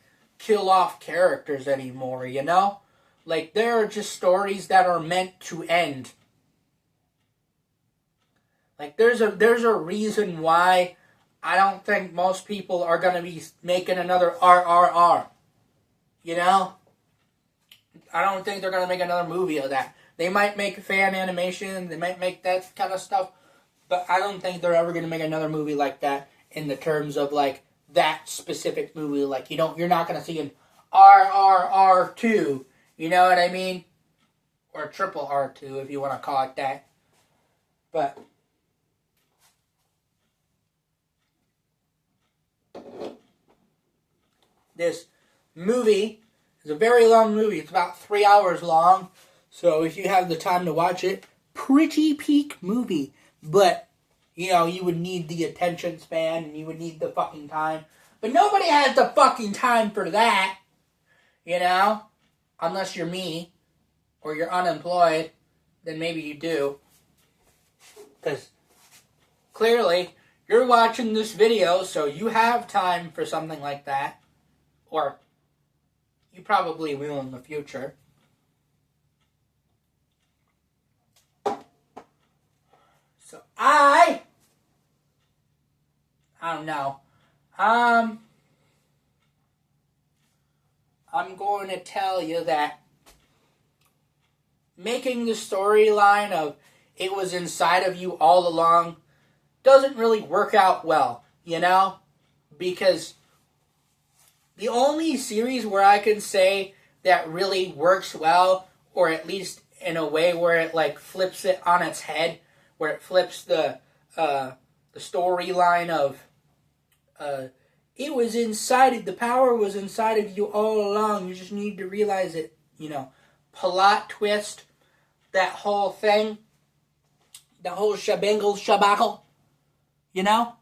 kill off characters anymore, you know? Like, there are just stories that are meant to end. Like, there's a reason why I don't think most people are going to be making another RRR. You know? I don't think they're going to make another movie of that. They might make fan animation, they might make that kind of stuff, but I don't think they're ever going to make another movie like that in the terms of, like, that specific movie. Like, you're not going to see an RRR2, you know what I mean? Or triple R2, if you want to call it that. But this movie is a very long movie. It's about 3 hours long. So if you have the time to watch it, pretty peak movie. But, you know, you would need the attention span and you would need the fucking time. But nobody has the fucking time for that. You know? Unless you're me or you're unemployed, then maybe you do. Because clearly you're watching this video, so you have time for something like that. Or you probably will in the future. So I don't know. I'm going to tell you that making the storyline of it was inside of you all along doesn't really work out well, you know? Because the only series where I can say that really works well, or at least in a way where it like flips it on its head, where it flips the storyline of it was inside, the power was inside of you all along, you just need to realize it, you know, plot twist, that whole thing, the whole shabangle shabackle, you know,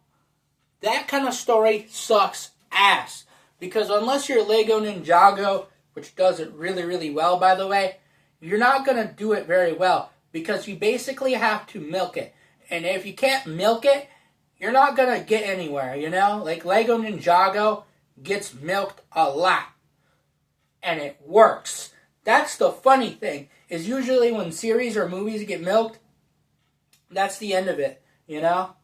that kind of story sucks ass. Because unless you're Lego Ninjago, which does it really, really well, by the way, you're not going to do it very well. Because you basically have to milk it. And if you can't milk it, you're not going to get anywhere, you know? Like Lego Ninjago gets milked a lot. And it works. That's the funny thing, is usually when series or movies get milked, that's the end of it, you know?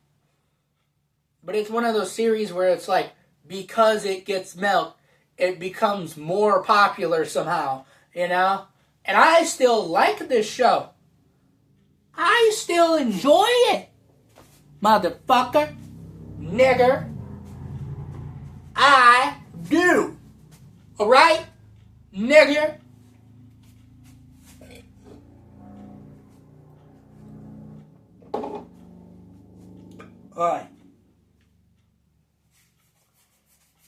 But it's one of those series where it's like, because it gets milked, it becomes more popular somehow, you know? And I still like this show. I still enjoy it. Motherfucker. Nigger. I do. Alright? Nigger. Alright.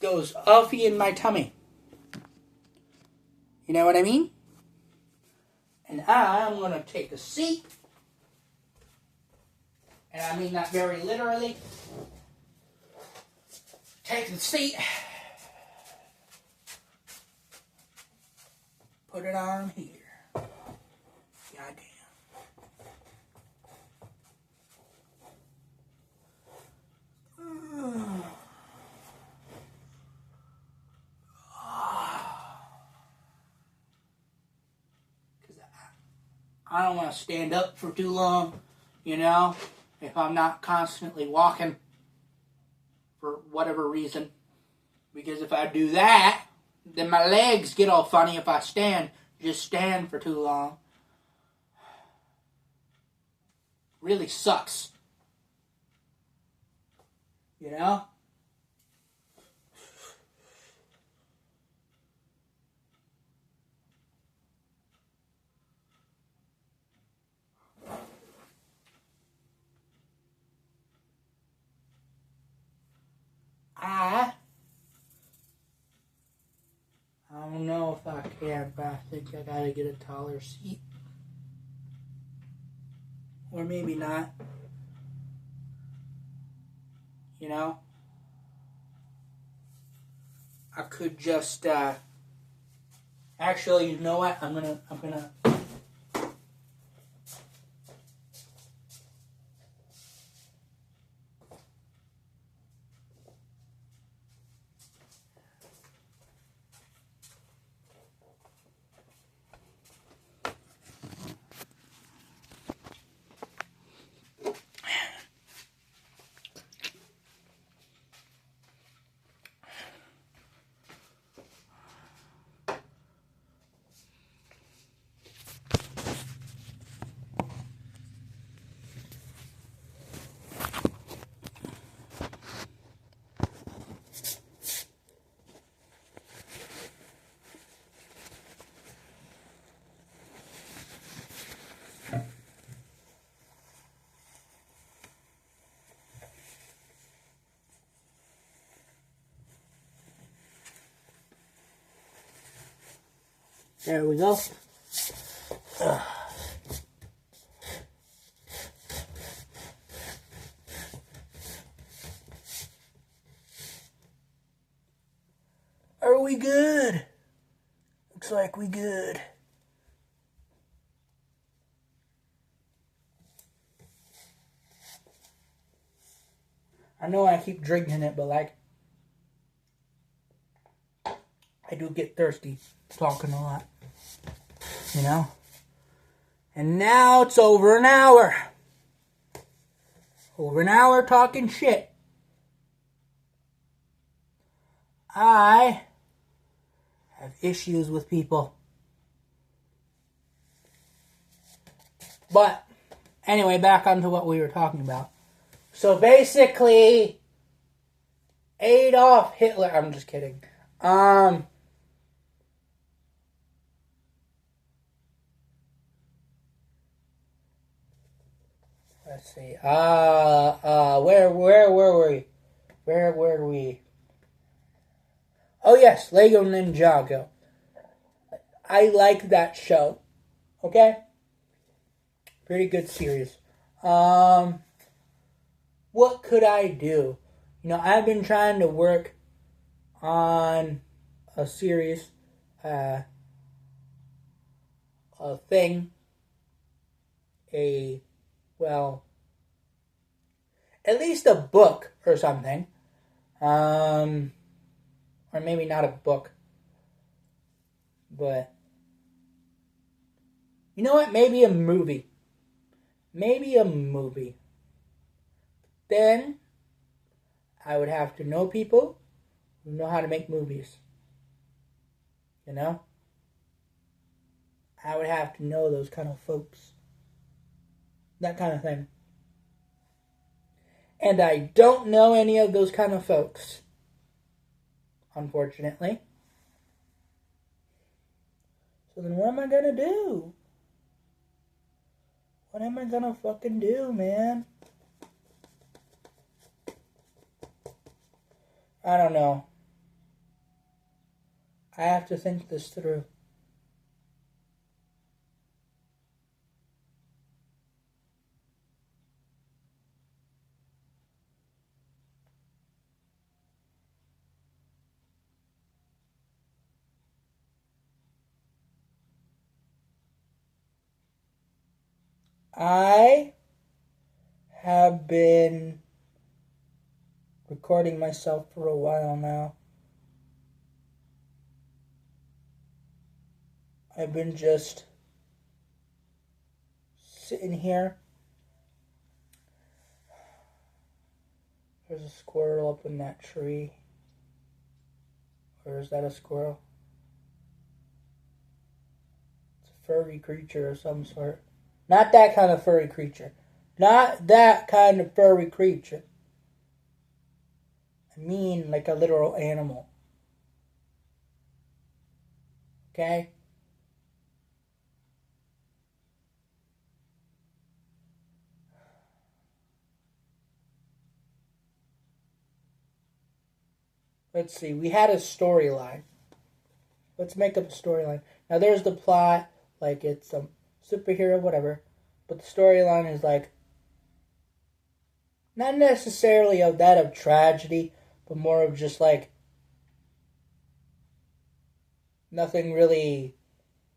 Goes uffy in my tummy. You know what I mean? And I'm going to take a seat. And I mean that very literally. Take the seat. Put it on here. Goddamn. I don't want to stand up for too long, you know, if I'm not constantly walking for whatever reason. Because if I do that, then my legs get all funny if I just stand for too long. Really sucks. You know? I don't know if I can, but I think I gotta get a taller seat. Or maybe not. You know? I could just, actually, you know what? I'm gonna There we go. Are we good? Looks like we good. I know I keep drinking it, but like, I do get thirsty talking a lot. You know? And now it's over an hour. Over an hour talking shit. I have issues with people. But, anyway, back onto what we were talking about. So basically, Adolf Hitler. I'm just kidding. Let's see. Where were we? Where were we? Oh yes, Lego Ninjago. I like that show. Okay? Pretty good series. What could I do? I've been trying to work on a series, a thing, at least a book or something. Or maybe not a book. But, you know what? Maybe a movie. Then, I would have to know people who know how to make movies. I would have to know those kind of folks. That kind of thing. And I don't know any of those kind of folks. Unfortunately. So then what am I gonna do? What am I gonna fucking do, man? I don't know. I have to think this through. I have been recording myself for a while now. I've been just sitting here. There's a squirrel up in that tree. Or is that a squirrel? It's a furry creature of some sort. Not that kind of furry creature. Not that kind of furry creature. I mean like a literal animal. Okay? Let's see. We had a storyline. Let's make up a storyline. Now there's the plot. Like it's some superhero, whatever. But the storyline is like not necessarily of that of tragedy, but more of just like nothing really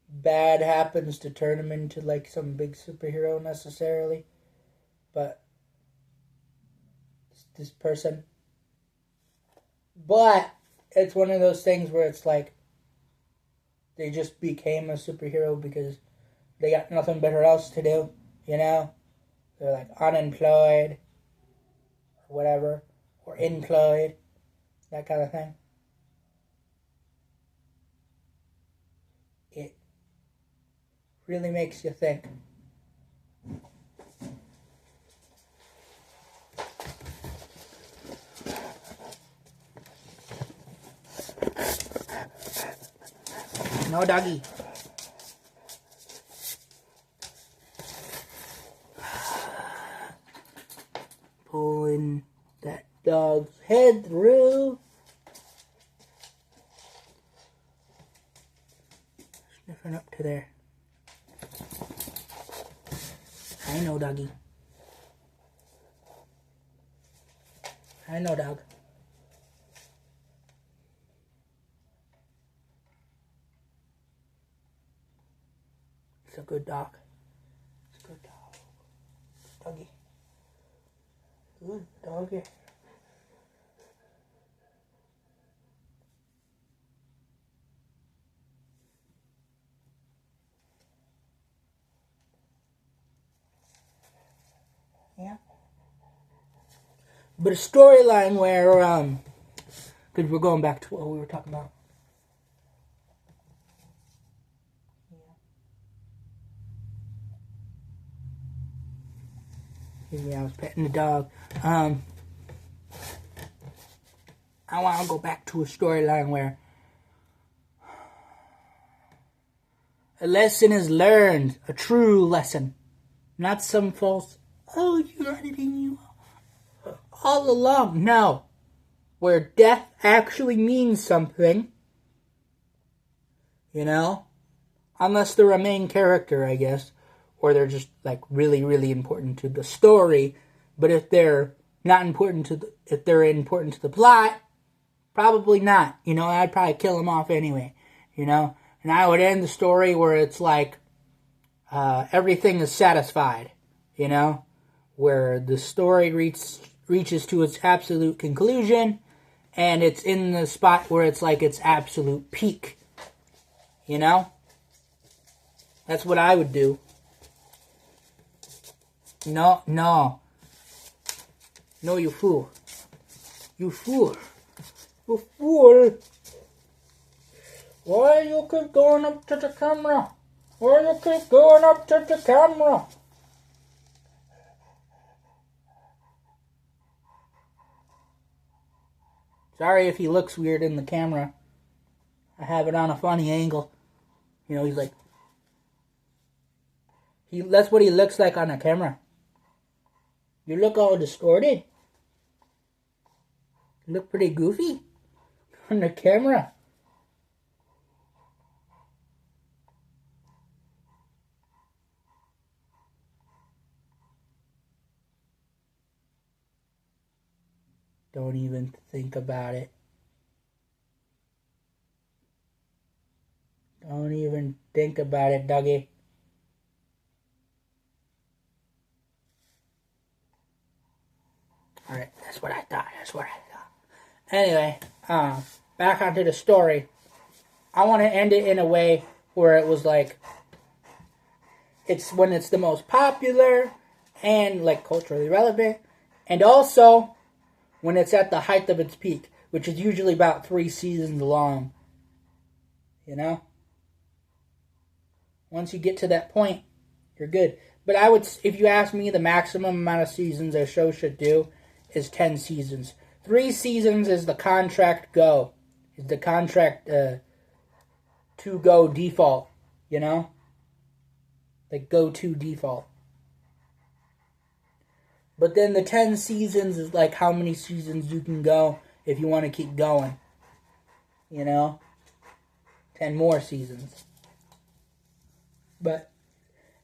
bad happens to turn him into like some big superhero necessarily. But this person. But it's one of those things where it's like they just became a superhero because they got nothing better else to do, They're like unemployed or whatever, or employed, that kind of thing. It really makes you think. No, doggy. Pulling that dog's head through. Sniffing up to there. I know, doggy. I know, dog. It's a good dog. It's a good dog. Doggy. Good doggy. Yeah. But a storyline where, because we're going back to what we were talking about. Yeah, I was petting the dog. I want to go back to a storyline where a lesson is learned, a true lesson, not some false, oh, you had it in you all along. No, where death actually means something, you know, unless they're a main character, I guess, or they're just like really, really important to the story. But if they're not important to if they're important to the plot, probably not. You know, I'd probably kill them off anyway. You know, and I would end the story where it's like everything is satisfied. You know, where the story reaches to its absolute conclusion, and it's in the spot where it's like its absolute peak. You know, that's what I would do. No, you fool. You fool. You fool. Why you keep going up to the camera? Why you keep going up to the camera? Sorry if he looks weird in the camera. I have it on a funny angle. You know, he's like... that's what he looks like on the camera. You look all distorted. You look pretty goofy on the camera. Don't even think about it. Don't even think about it, Dougie. Alright, that's what I thought. Anyway, back onto the story. I want to end it in a way where it was like, it's when it's the most popular and like culturally relevant, and also when it's at the height of its peak, which is usually about 3 seasons long. You know? Once you get to that point, you're good. But I would, if you ask me, the maximum amount of seasons a show should do is 10 seasons. 3 seasons is the contract go. Is the contract to go default, you know? The go-to default. But then the 10 seasons is like how many seasons you can go if you want to keep going. You know? 10 more seasons. But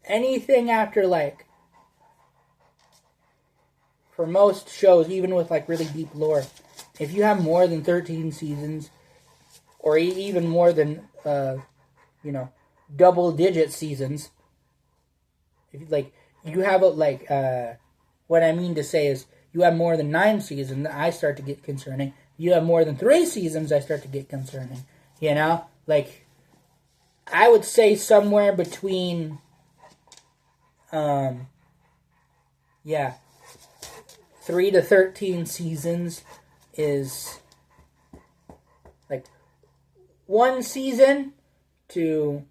anything after like, for most shows, even with like really deep lore, if you have more than 13 seasons, or even more than, double-digit seasons, if like you have what I mean to say is, you have more than 9 seasons, I start to get concerning. You have more than 3 seasons, I start to get concerning. You know, like I would say somewhere between, 3 to 13 seasons is like 1 season to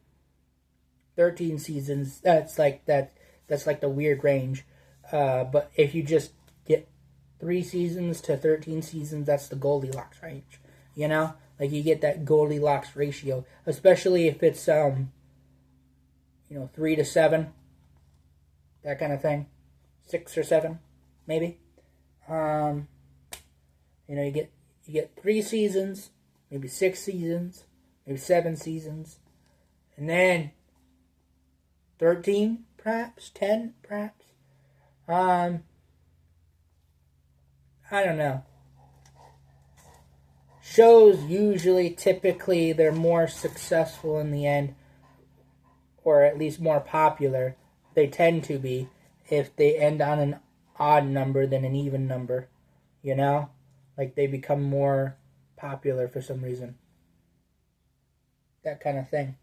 13 seasons. That's like the weird range. But if you just get 3 seasons to 13 seasons, that's the Goldilocks range. You know, like you get that Goldilocks ratio, especially if it's 3 to 7, that kind of thing, 6 or 7, maybe. You get 3 seasons, maybe 6 seasons, maybe 7 seasons, and then 13, perhaps 10, perhaps. I don't know. Shows usually, typically, they're more successful in the end, or at least more popular. They tend to be if they end on an odd number than an even number, you know? Like they become more popular for some reason. That kind of thing.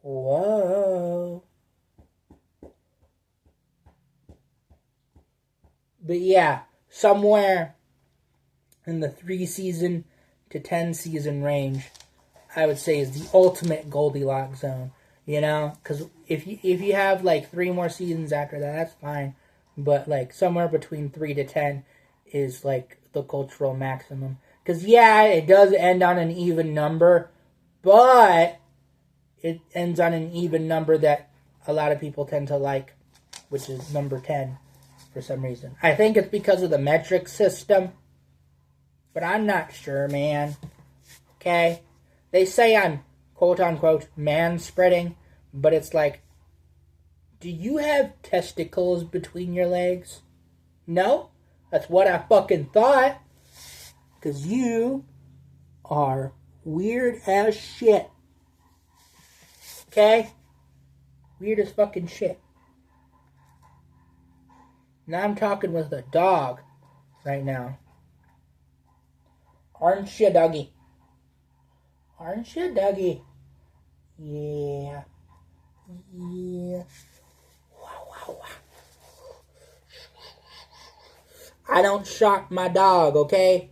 Whoa. But yeah, somewhere in the 3 season to 10 season range, I would say is the ultimate Goldilocks zone. You know, because if you have like 3 more seasons after that, that's fine. But like somewhere between 3 to 10 is like the cultural maximum. Because yeah, it does end on an even number, but it ends on an even number that a lot of people tend to like, which is number 10 for some reason. I think it's because of the metric system, but I'm not sure, man. Okay? They say I'm quote-unquote man-spreading, but it's like, do you have testicles between your legs? No? That's what I fucking thought. Because you are weird as shit. Okay? Weird as fucking shit. Now I'm talking with a dog right now. Aren't you, doggy? Aren't you, doggy? Yeah. Yeah. Wow, wow, wow. I don't shock my dog, okay?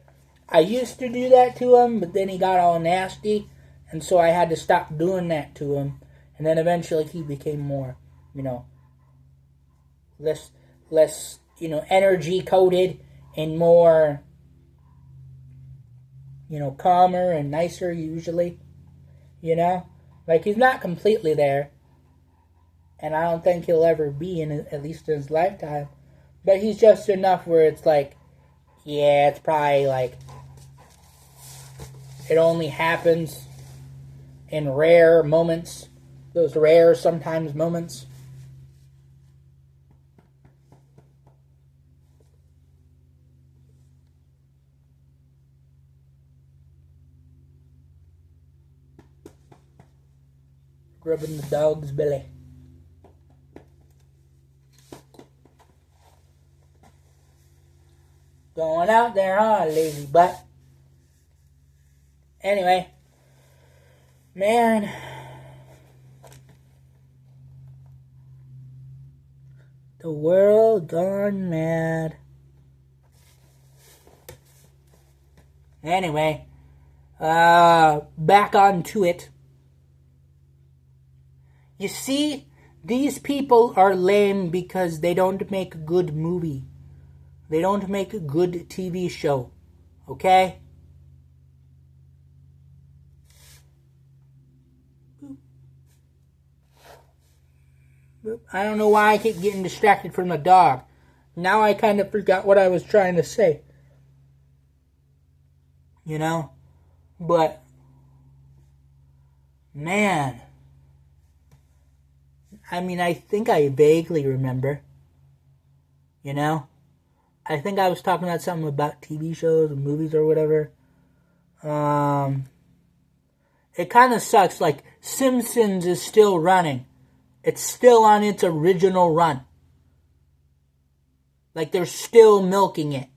I used to do that to him, but then he got all nasty, and so I had to stop doing that to him. And then eventually he became more, less, energy coated and more, calmer and nicer usually. Like he's not completely there, and I don't think he'll ever be at least in his lifetime. But he's just enough where it's like, yeah, it's probably like it only happens in rare moments. Those rare sometimes moments. Rubbing the dog's belly. Going out there, huh, lazy butt? Anyway, man, the world gone mad. Anyway, back onto it. You see, these people are lame because they don't make a good movie. They don't make a good TV show. Okay? I don't know why I keep getting distracted from the dog. Now I kind of forgot what I was trying to say. But, man. I mean, I think I vaguely remember. I think I was talking about something about TV shows and movies or whatever. It kind of sucks. Like, Simpsons is still running. It's still on its original run. Like, they're still milking it.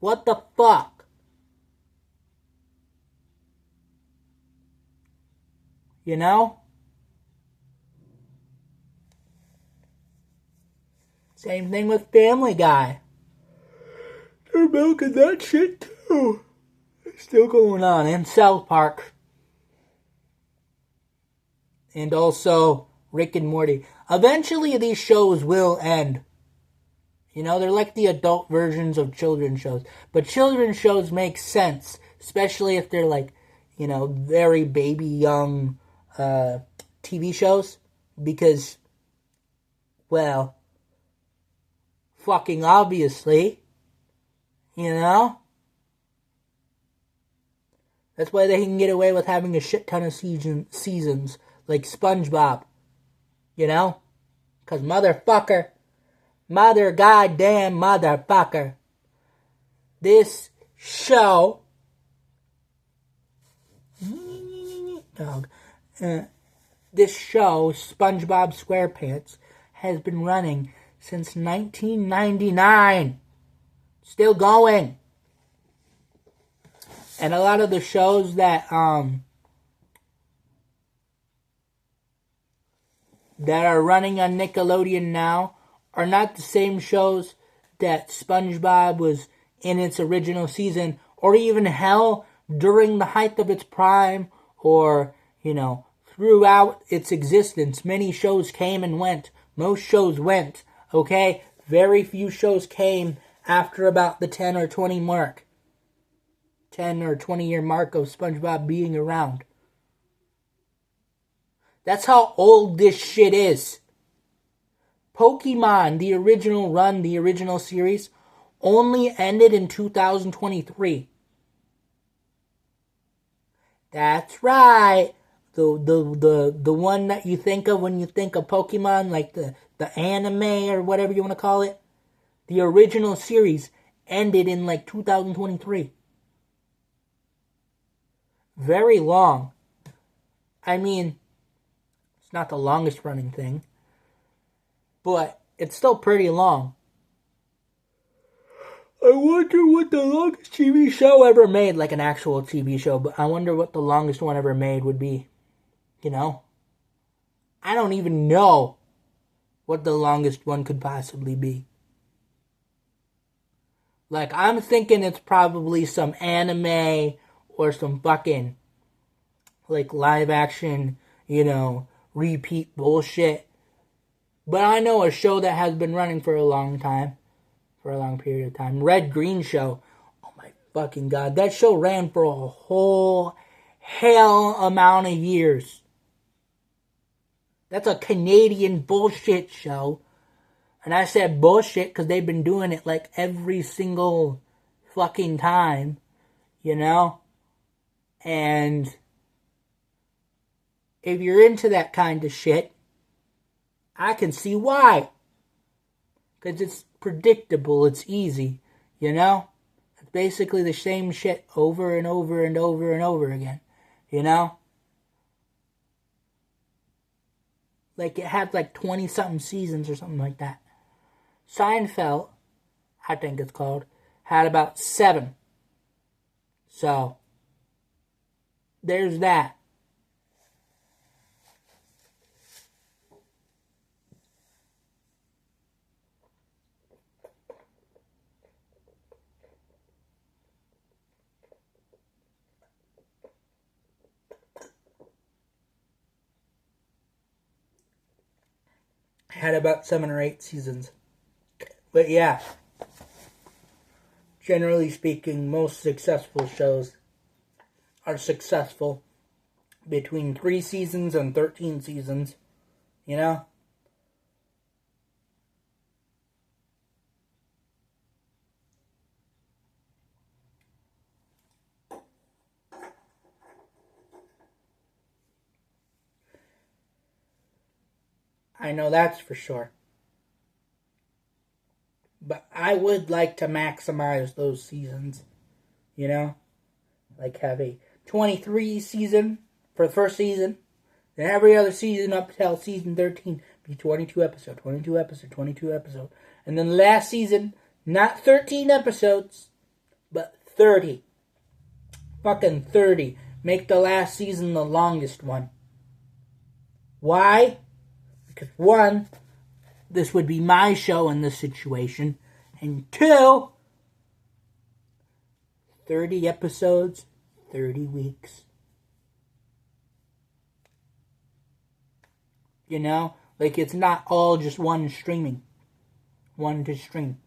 What the fuck? Same thing with Family Guy. They're milking that shit too. It's still going on. And South Park. And also Rick and Morty. Eventually these shows will end. They're like the adult versions of children's shows. But children's shows make sense. Especially if they're like, very baby young TV shows. Because, well, fucking obviously, That's why they can get away with having a shit ton of seasons, like SpongeBob, Because mother goddamn motherfucker, this show, SpongeBob SquarePants, has been running since 1999. Still going. And a lot of the shows that are running on Nickelodeon now are not the same shows that SpongeBob was in its original season, or even hell, during the height of its prime, or, throughout its existence, many shows came and went. Most shows went, okay? Very few shows came after about the 10 or 20 mark. 10 or 20 year mark of SpongeBob being around. That's how old this shit is. Pokemon, the original run, the original series, only ended in 2023. That's right. The one that you think of when you think of Pokemon, like the anime or whatever you want to call it, the original series ended in like 2023. Very long. I mean, it's not the longest running thing, but it's still pretty long. I wonder what the longest TV show ever made, like an actual TV show, but I wonder what the longest one ever made would be. I don't even know what the longest one could possibly be. Like, I'm thinking it's probably some anime or some fucking, like, live action, repeat bullshit. But I know a show that has been running for a long time. For a long period of time. Red Green Show. Oh my fucking god. That show ran for a whole hell amount of years. That's a Canadian bullshit show. And I said bullshit because they've been doing it like every single fucking time. And if you're into that kind of shit, I can see why. Because it's predictable, it's easy, It's basically the same shit over and over and over and over again, Like it had like 20-something seasons or something like that. Seinfeld, I think it's called, had about 7. So, there's that. Had about 7 or 8 seasons. But yeah, generally speaking, most successful shows are successful between 3 seasons and 13 seasons, I know that's for sure. But I would like to maximize those seasons, Like have a 23 season for the first season, then every other season up till season 13 be 22 episode, 22 episode, 22 episode. And then the last season, not 13 episodes, but 30. Fucking 30. Make the last season the longest one. Why? Because 1, this would be my show in this situation. And 2, 30 episodes, 30 weeks. Like it's not all just one streaming. One to stream.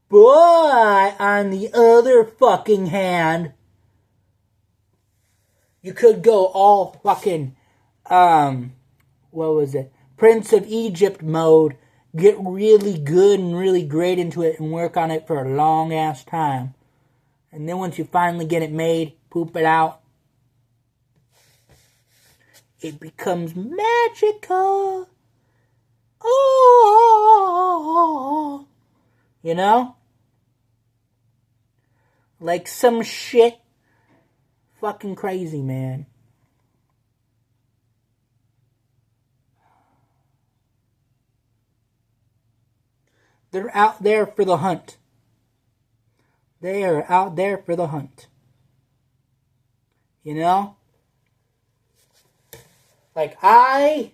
But on the other fucking hand, you could go all fucking, what was it? Prince of Egypt mode. Get really good and really great into it and work on it for a long ass time. And then once you finally get it made, poop it out, it becomes magical. Oh, Like some shit. Fucking crazy, man. They're out there for the hunt. They are out there for the hunt. Like I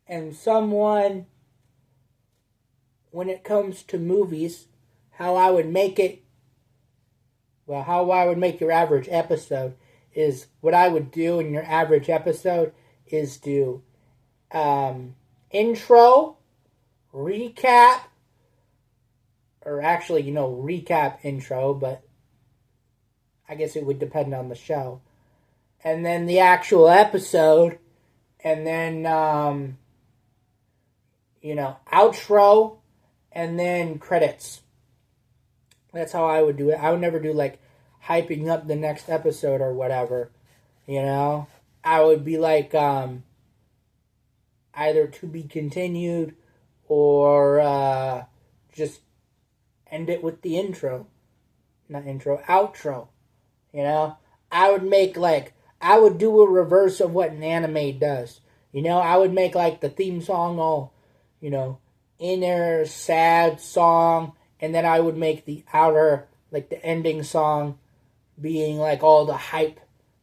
am someone when it comes to movies, how I would make it, well, how I would make your average episode is what I would do in your average episode is do intro, recap, or actually, recap intro, but I guess it would depend on the show. And then the actual episode, and then, outro, and then credits. That's how I would do it. I would never do, like, hyping up the next episode or whatever, I would be like, either to be continued or just end it with the intro. Not intro, outro. I would make I would do a reverse of what an anime does. I would make the theme song all, inner sad song, and then I would make the outer, the ending song being all the hype,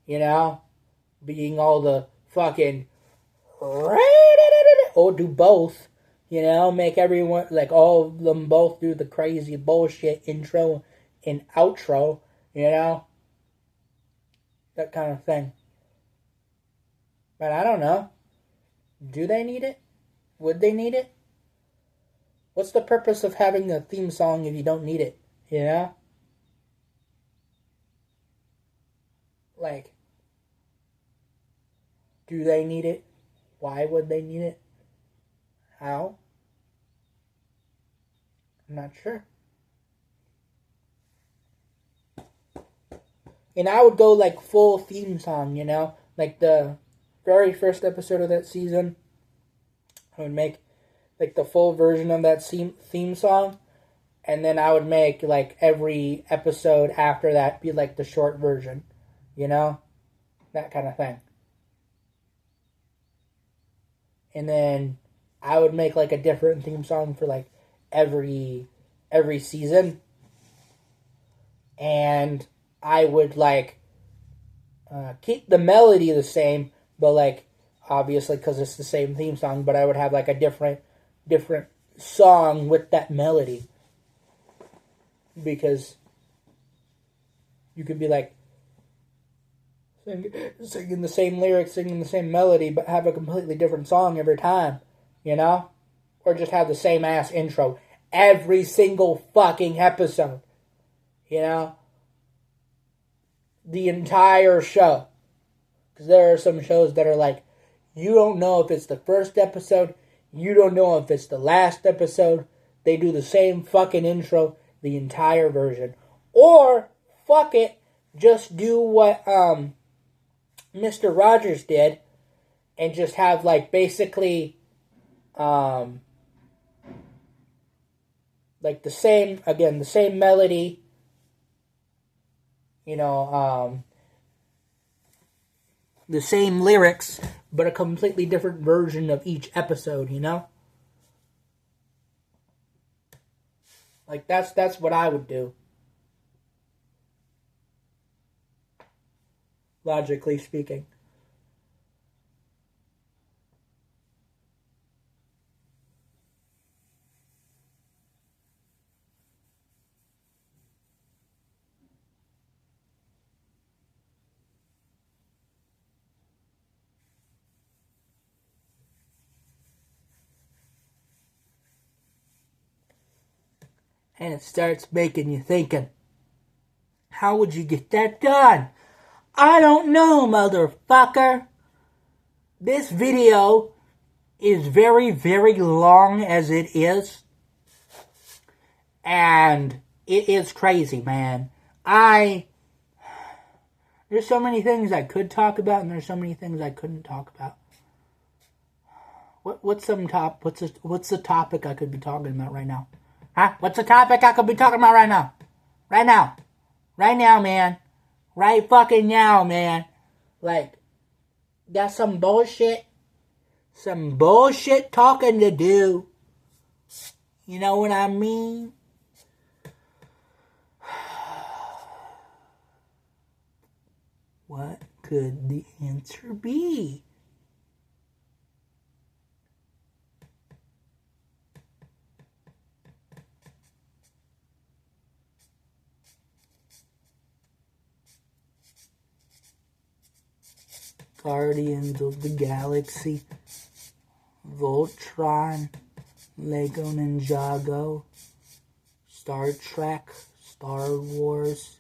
being all the fucking, or do both, make everyone, all of them both do the crazy bullshit intro and outro, that kind of thing. But I don't know. Do they need it? Would they need it? What's the purpose of having a theme song if you don't need it? Do they need it? Why would they need it? How? I'm not sure. And I would go full theme song, the very first episode of that season. I would make the full version of that theme song, and then I would make every episode after that be the short version, that kind of thing. And then I would make a different theme song for every season, and I would keep the melody the same, but obviously because it's the same theme song, but I would have a different song with that melody, because you could be singing the same lyrics, singing the same melody, but have a completely different song every time, or just have the same ass intro every single fucking episode, the entire show. Because there are some shows that are you don't know if it's the first episode, you don't know if it's the last episode. They do the same fucking intro the entire version. Or, fuck it, just do what Mr. Rogers did and just have basically the same melody, the same lyrics, but a completely different version of each episode, That's what I would do. Logically speaking. And it starts making you thinking, how would you get that done? I don't know, motherfucker. This video is very, very long as it is. And it is crazy, man. There's so many things I could talk about, and there's so many things I couldn't talk about. What's the topic I could be talking about right now? Huh? What's the topic I could be talking about right now? Right now. Right now, man. Right fucking now, man. That's some bullshit. Some bullshit talking to do. You know what I mean? What could the answer be? Guardians of the Galaxy, Voltron, Lego Ninjago, Star Trek, Star Wars,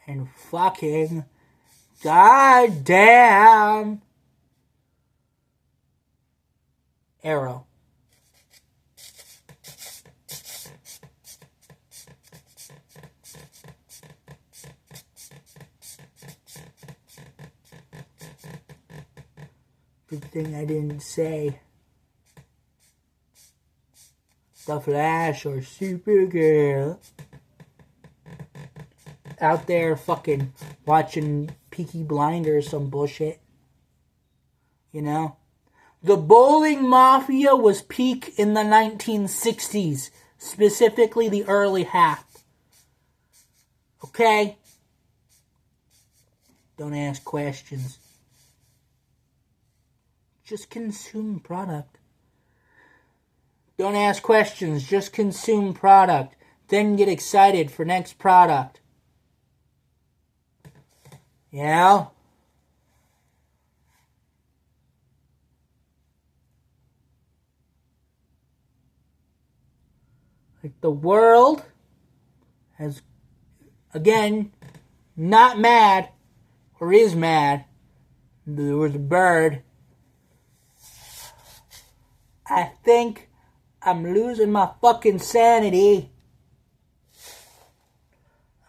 and fucking goddamn Arrow. Good thing I didn't say The Flash or Supergirl. Out there fucking watching Peaky Blinders, some bullshit. You know? The bowling mafia was peak in the 1960s. Specifically the early half. Okay? Don't ask questions. Just consume product. Don't ask questions. Just consume product. Then get excited for next product. You know? Like the world has, again, not mad, or is mad. There was a bird. I think I'm losing my fucking sanity.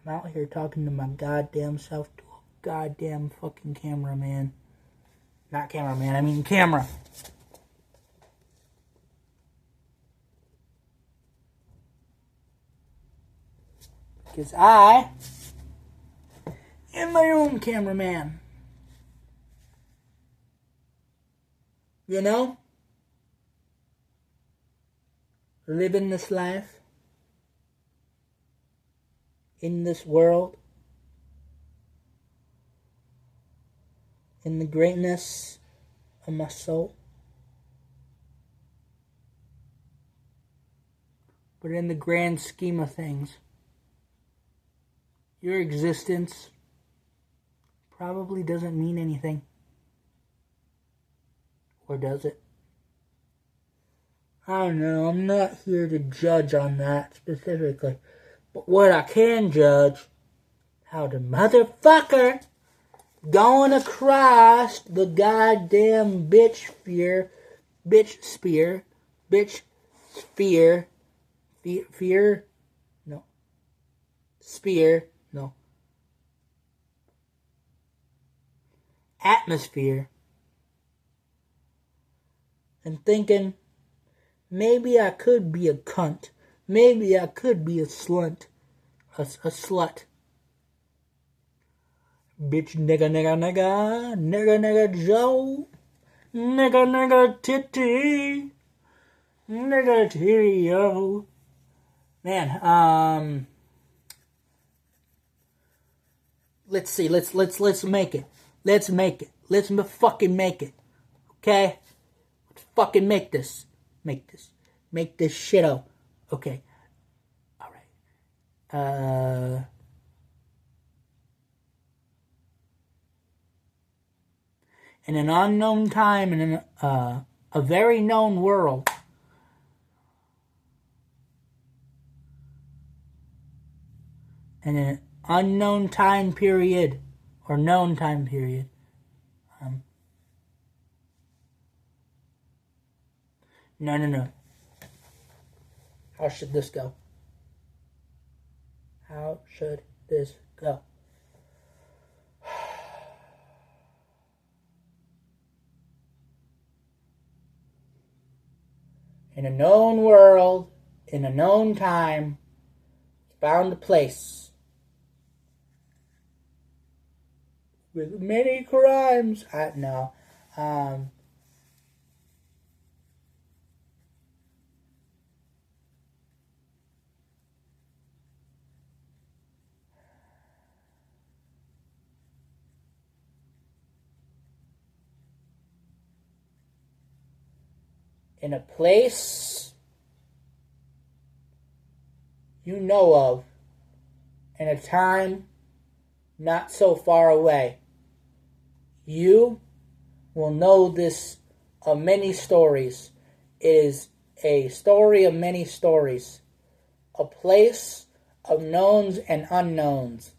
I'm out here talking to my goddamn self, to a goddamn fucking cameraman. Not cameraman, I mean camera. Because I am my own cameraman. You know? Living this life. In this world. In the greatness of my soul. But in the grand scheme of things, your existence probably doesn't mean anything. Or does it? I don't know. I'm not here to judge on that specifically. But what I can judge, how the motherfucker going across the goddamn fear, atmosphere, and thinking, maybe I could be a cunt. Maybe I could be a slut. A slut. Bitch, nigga, nigga, nigga. Nigga, nigga, Joe. Nigga, nigga, titty. Nigga, titty, yo. Man, let's see. Let's make it. Let's make it. Let's fucking make it. Okay? Let's fucking make this. Make this shit up. Okay. Alright. In an unknown time, in a very known world, in an unknown time period, or known time period, No. How should this go? How should this go? In a known world, in a known time, found a place with many crimes. In a place you know of, in a time not so far away, you will know this of many stories. It is a story of many stories, a place of knowns and unknowns.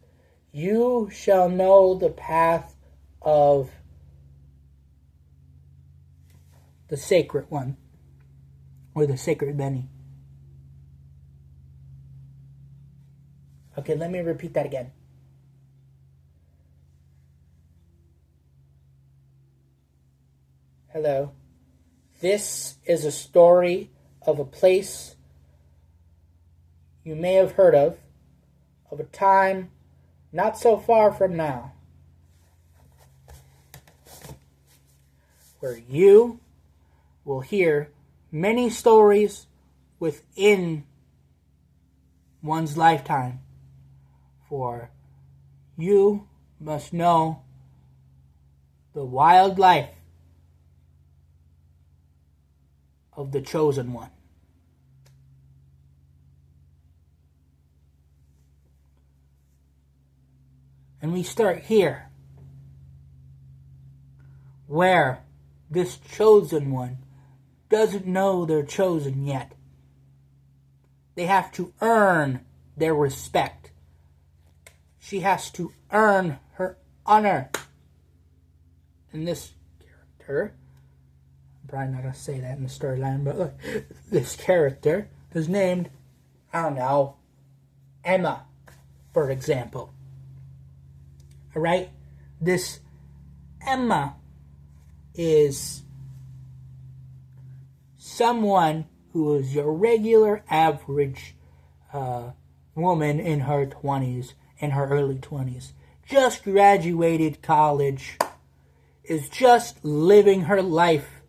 You shall know the path of the sacred one, or the sacred many. Okay, let me repeat that again. Hello. This is a story of a place you may have heard of a time not so far from now, where you will hear many stories within one's lifetime. For you must know the wild life of the chosen one. And we start here, where this chosen one doesn't know they're chosen yet. They have to earn their respect. She has to earn her honor. And this character, I'm probably not going to say that in the storyline, but look, this character is named, I don't know, Emma, for example. Alright? This Emma is someone who is your regular average woman in her 20s, in her early 20s. Just graduated college, is just living her life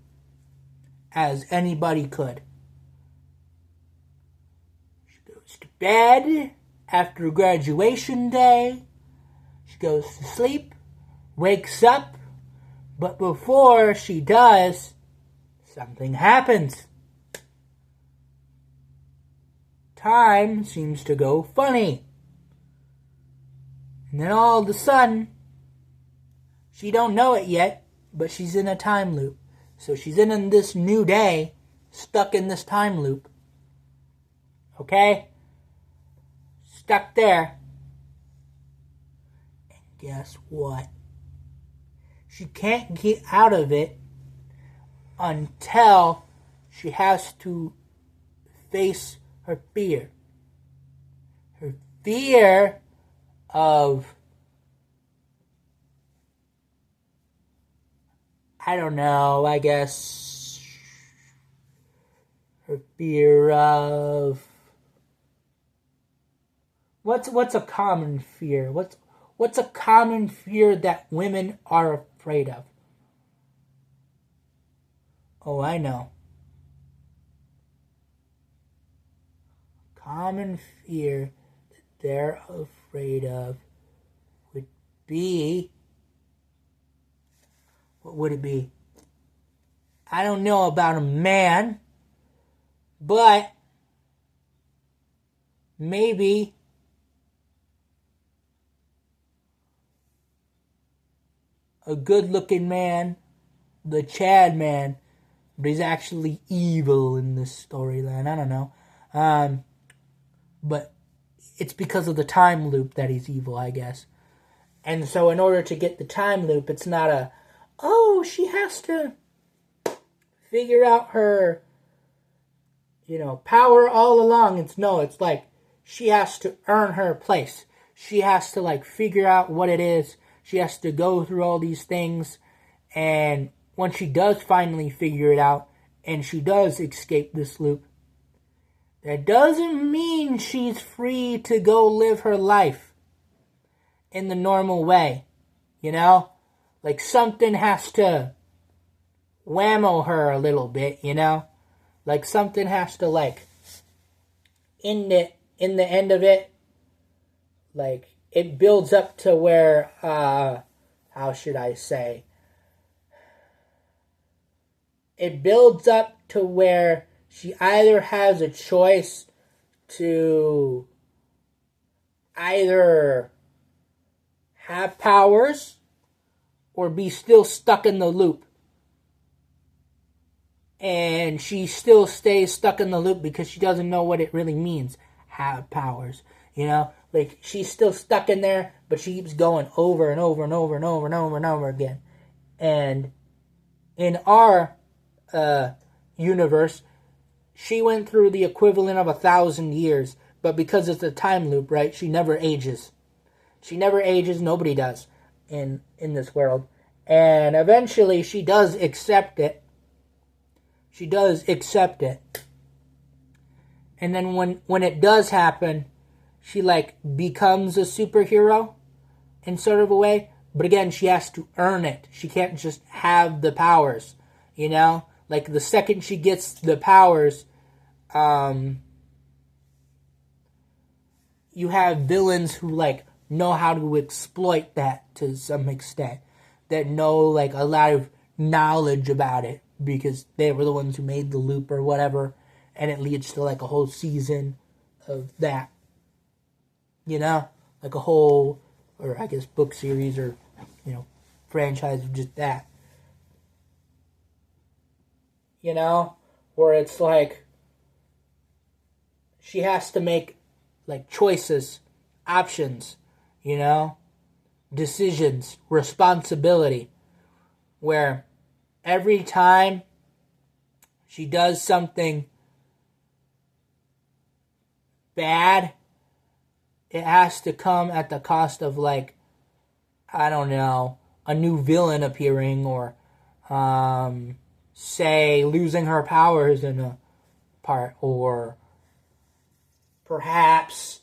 as anybody could. She goes to bed after graduation day. She goes to sleep, wakes up, but before she does, something happens. Time seems to go funny. And then all of a sudden, she don't know it yet, but she's in a time loop. So she's in this new day, stuck in this time loop. Okay? Stuck there. And guess what? She can't get out of it until she has to face her fear. Her fear of, I don't know, I guess, her fear of, what's a common fear? What's a common fear that women are afraid of? Oh, I know. Common fear that they're afraid of would be, what would it be? I don't know about a man, but maybe a good-looking man, the Chad man, but he's actually evil in this storyline. I don't know. But it's because of the time loop that he's evil, I guess. And so in order to get the time loop, it's not she has to figure out her, power all along. It's like she has to earn her place. She has to, figure out what it is. She has to go through all these things. And when she does finally figure it out, and she does escape this loop, that doesn't mean she's free to go live her life in the normal way, something has to whammo her a little bit, something has to, in the end of it, it builds up to where, how should I say, it builds up to where she either has a choice to either have powers or be still stuck in the loop. and she still stays stuck in the loop because she doesn't know what it really means, have powers. You know, like she's still stuck in there, but she keeps going over and over and over and over and over and over again. And in our universe, she went through the equivalent of 1,000 years, but because it's a time loop, right? She never ages. She never ages. Nobody does in this world, and eventually she does accept it. She does accept it, and then when it does happen, she like becomes a superhero in sort of a way. But again, she has to earn it. She can't just have the powers, you know? Like, the second she gets the powers, you have villains who, like, know how to exploit that to some extent. That know, like, a lot of knowledge about it because they were the ones who made the loop or whatever. And it leads to, like, a whole season of that. You know? Like a whole, or I guess book series or, you know, franchise of just that. You know? Where it's like, she has to make, like, choices, options, you know? Decisions, responsibility. Where every time she does something bad, it has to come at the cost of, like, I don't know, a new villain appearing, or say losing her powers in a part, or perhaps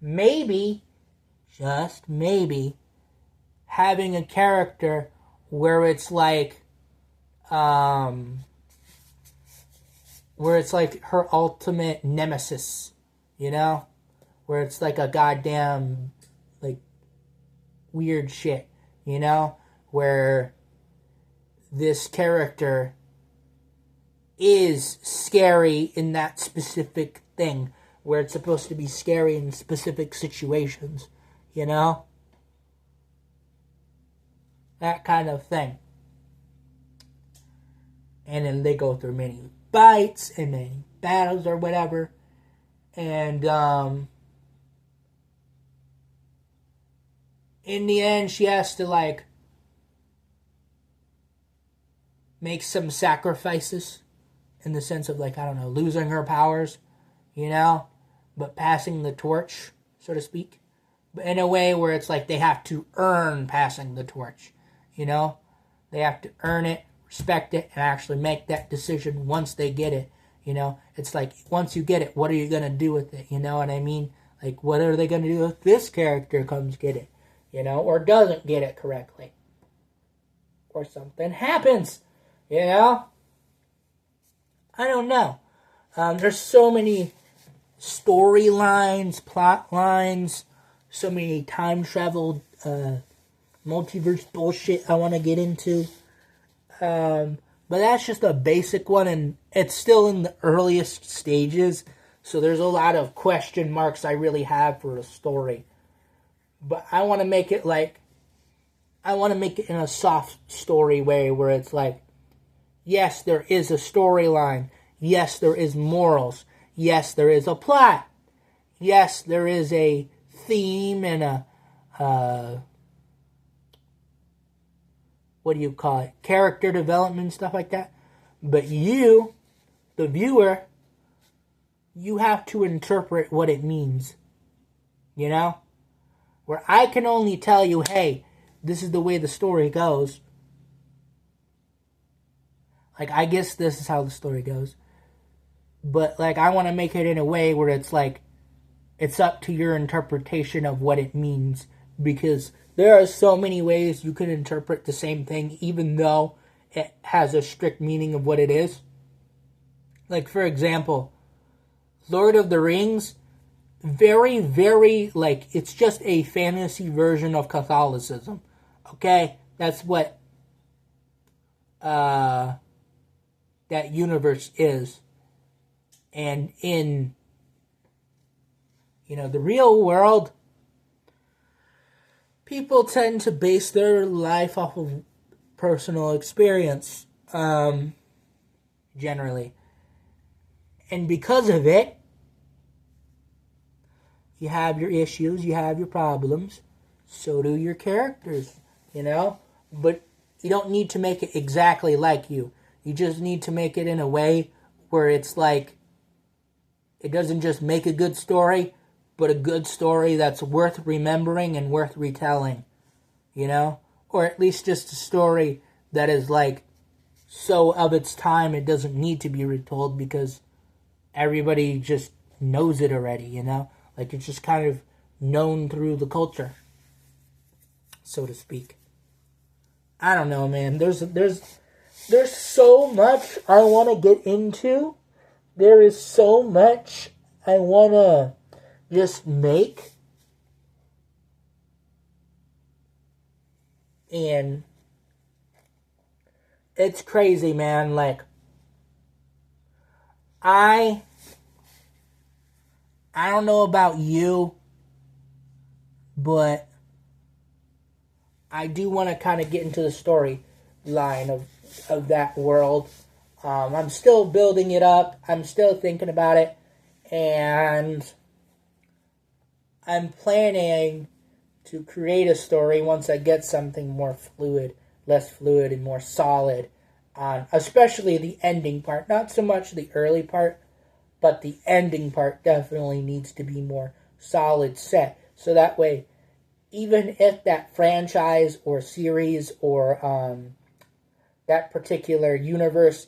maybe, just maybe, having a character where it's like her ultimate nemesis, you know? Where it's like a goddamn, like, weird shit, you know? Where this character is scary in that specific thing, where it's supposed to be scary in specific situations, you know? That kind of thing. And then they go through many fights and many battles or whatever. And in the end, she has to, like, make some sacrifices in the sense of, like, I don't know, losing her powers, you know, but passing the torch, so to speak. But in a way where it's like they have to earn passing the torch, you know? They have to earn it, respect it, and actually make that decision once they get it, you know? It's like, once you get it, what are you going to do with it, you know what I mean? Like, what are they going to do if this character comes get it, you know, or doesn't get it correctly? Or something happens, you know? I don't know. There's so many storylines, plot lines, so many time travel, multiverse bullshit I want to get into. But that's just a basic one, and it's still in the earliest stages, so there's a lot of question marks I really have for the story. But I want to make it in a soft story way, where it's like, yes, there is a storyline. Yes, there is morals. Yes, there is a plot. Yes, there is a theme and a, what do you call it? Character development, stuff like that. But you, the viewer, you have to interpret what it means. You know? Where I can only tell you, hey, this is the way the story goes. Like, I guess this is how the story goes. But, like, I want to make it in a way where it's like, it's up to your interpretation of what it means. Because there are so many ways you can interpret the same thing, even though it has a strict meaning of what it is. Like, for example, Lord of the Rings, very, very, like, it's just a fantasy version of Catholicism. Okay? That's what that universe is. And in, you know, the real world, people tend to base their life off of personal experience, generally. And because of it, you have your issues, you have your problems, so do your characters, you know? But you don't need to make it exactly like you. You just need to make it in a way where it's like, it doesn't just make a good story, but a good story that's worth remembering and worth retelling, you know? Or at least just a story that is like so of its time it doesn't need to be retold because everybody just knows it already, you know? Like it's just kind of known through the culture, so to speak. I don't know, man. There's so much I want to get into. There is so much I want to just make. And it's crazy, man. Like, I don't know about you, but I do want to kind of get into the storyline of that world. I'm still building it up. I'm still thinking about it. And I'm planning to create a story once I get something more fluid, less fluid, and more solid on, especially the ending part. Not so much the early part, but the ending part definitely needs to be more solid set. So that way, even if that franchise or series or that particular universe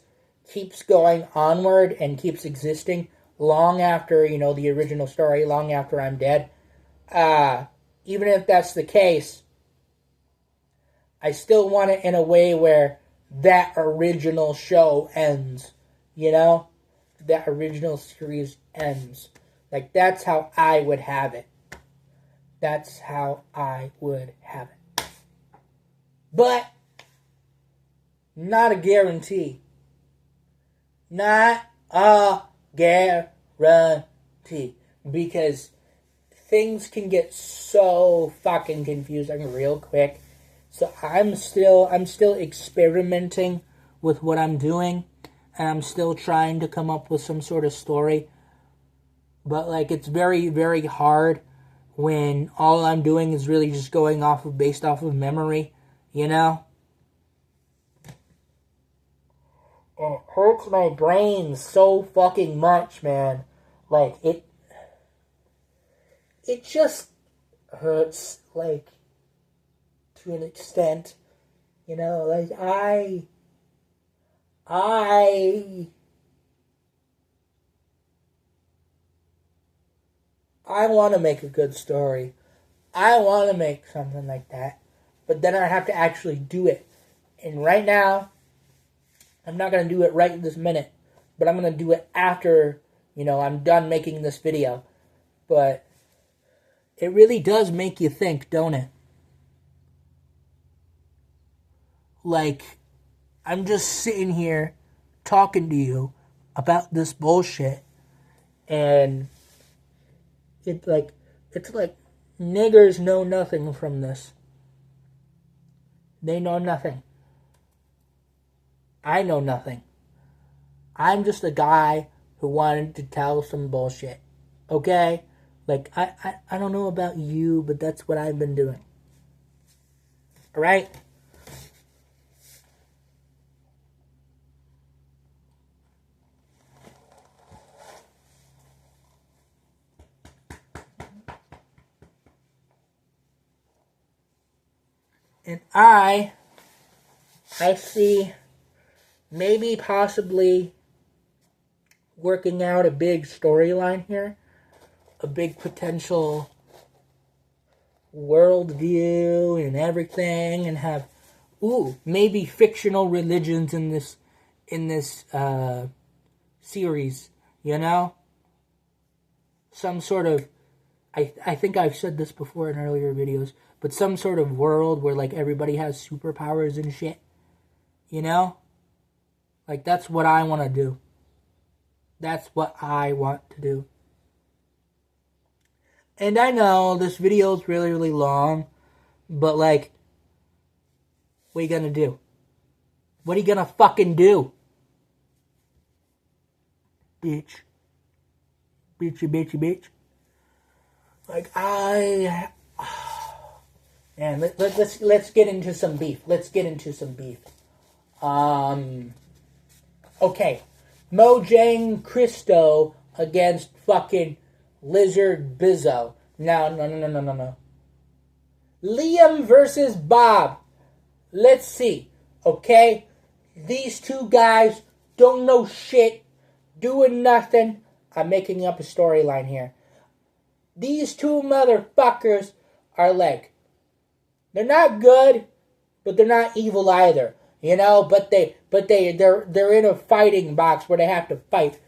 keeps going onward and keeps existing long after, you know, the original story, long after I'm dead, even if that's the case, I still want it in a way where that original show ends, you know? That original series ends. Like, that's how I would have it. That's how I would have it. But, not a guarantee. Not a guarantee. Because things can get so fucking confusing real quick. So I'm still experimenting with what I'm doing. And I'm still trying to come up with some sort of story. But, like, it's very, very hard when all I'm doing is really just going based off of memory, you know? And it hurts my brain so fucking much, man. Like, it just hurts, like, to an extent, you know? Like, I want to make a good story. I want to make something like that. But then I have to actually do it. And right now, I'm not going to do it right this minute. But I'm going to do it after, you know, I'm done making this video. But it really does make you think, don't it? Like, I'm just sitting here talking to you about this bullshit. And it's like niggers know nothing from this. They know nothing. I know nothing. I'm just a guy who wanted to tell some bullshit. Okay? Like, I don't know about you, but that's what I've been doing. Alright? And I see maybe possibly working out a big storyline here, a big potential worldview and everything, and have maybe fictional religions in this series, you know? Some sort of, I think I've said this before in earlier videos, but some sort of world where, like, everybody has superpowers and shit. You know? Like, that's what I want to do. That's what I want to do. And I know this video is really, really long, but, like, what are you gonna do? What are you gonna fucking do? Bitch. Bitch. Like, and let's get into some beef. Okay. Mojang Christo against fucking Lizard Bizzo. No. Liam versus Bob. Let's see. Okay? These two guys don't know shit, doing nothing. I'm making up a storyline here. These two motherfuckers are like, they're not good, but they're not evil either. You know, but they're in a fighting box where they have to fight.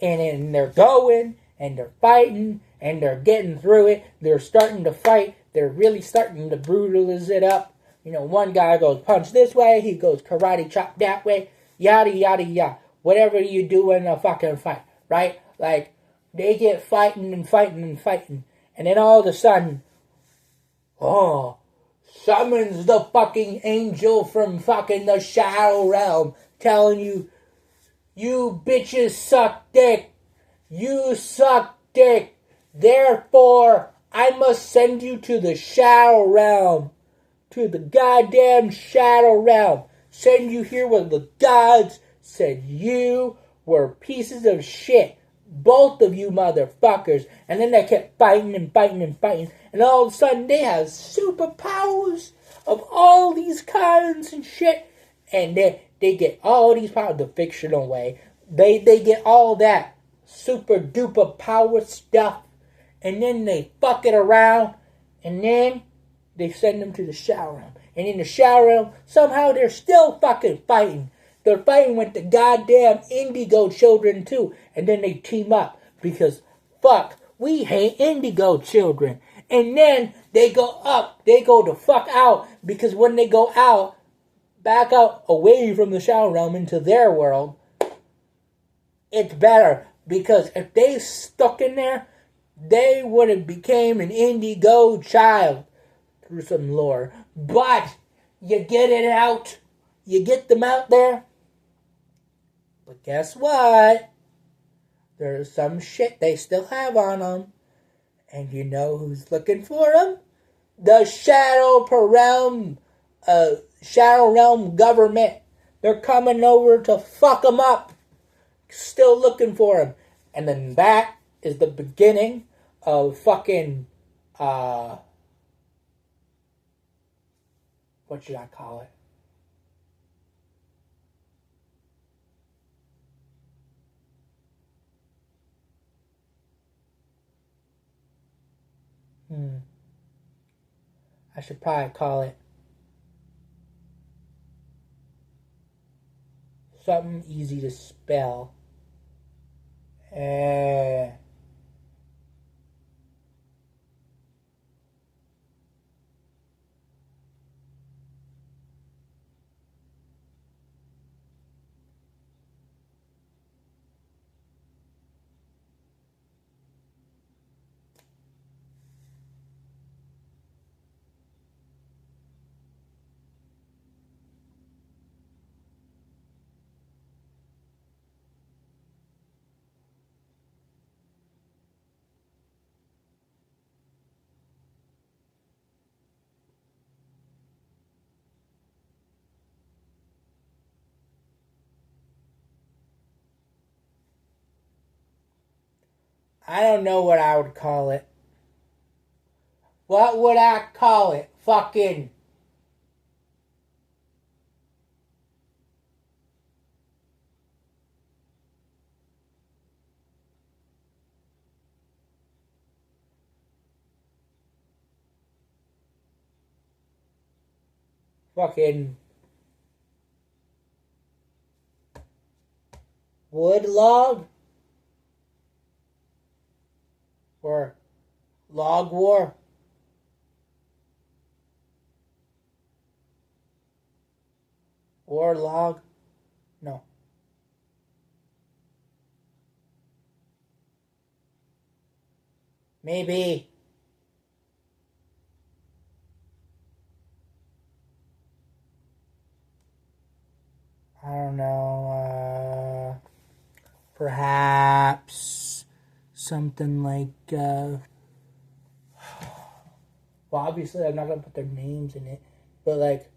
And they're going and they're fighting and they're getting through it. They're starting to fight. They're really starting to brutalize it up. You know, one guy goes punch this way, he goes karate chop that way, yada yada yada. Whatever you do in a fucking fight, right? Like, they get fighting. And then all of a sudden, summons the fucking angel from fucking the shadow realm telling you, you bitches suck dick. You suck dick. Therefore, I must send you to the shadow realm. To the goddamn shadow realm. Send you here where the gods said you were pieces of shit. Both of you motherfuckers. And then they kept fighting. And all of a sudden they have superpowers of all these kinds and shit. And they get all these powers the fictional way. They get all that super duper power stuff. And then they fuck it around. And then they send them to the shower room. And in the shower room, somehow they're still fucking fighting. They're fighting with the goddamn Indigo children too. And then they team up. Because, fuck, we hate Indigo children. And then they go up. They go the fuck out. Because when they go out, back out away from the shower realm into their world, it's better. Because if they stuck in there, they would have became an Indigo child. Through some lore. But you get it out. You get them out there. But guess what? There's some shit they still have on them. And you know who's looking for them? The Shadow Realm government. They're coming over to fuck them up. Still looking for them. And then that is the beginning of fucking, what should I call it? I should probably call it something easy to spell. I don't know what I would call it. What would I call it? Fucking wood log? Or log war? War log? No. Maybe. don't know, perhaps something like, well, obviously I'm not going to put their names in it, but like,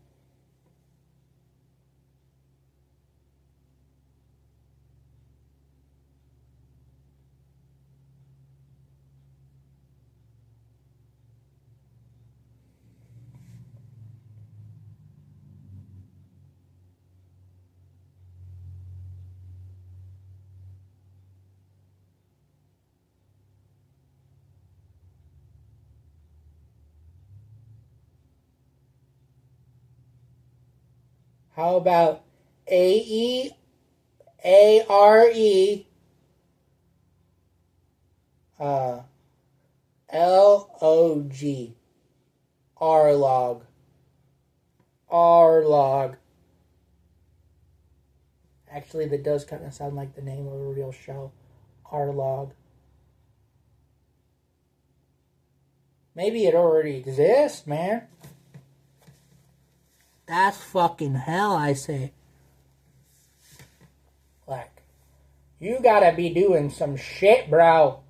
how about AEARE LOG Rlog Rlog. Actually, that does kind of sound like the name of a real show. Rlog. Maybe it already exists, man. That's fucking hell, I say. Like, you gotta be doing some shit, bro.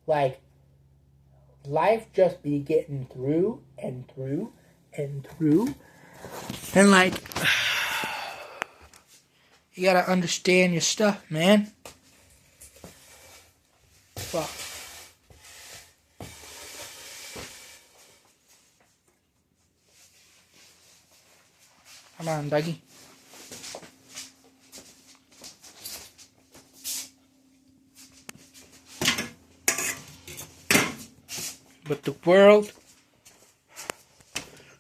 Like, life just be getting through and through and through. And like, you gotta understand your stuff, man. Fuck. Come on, Dougie. But the world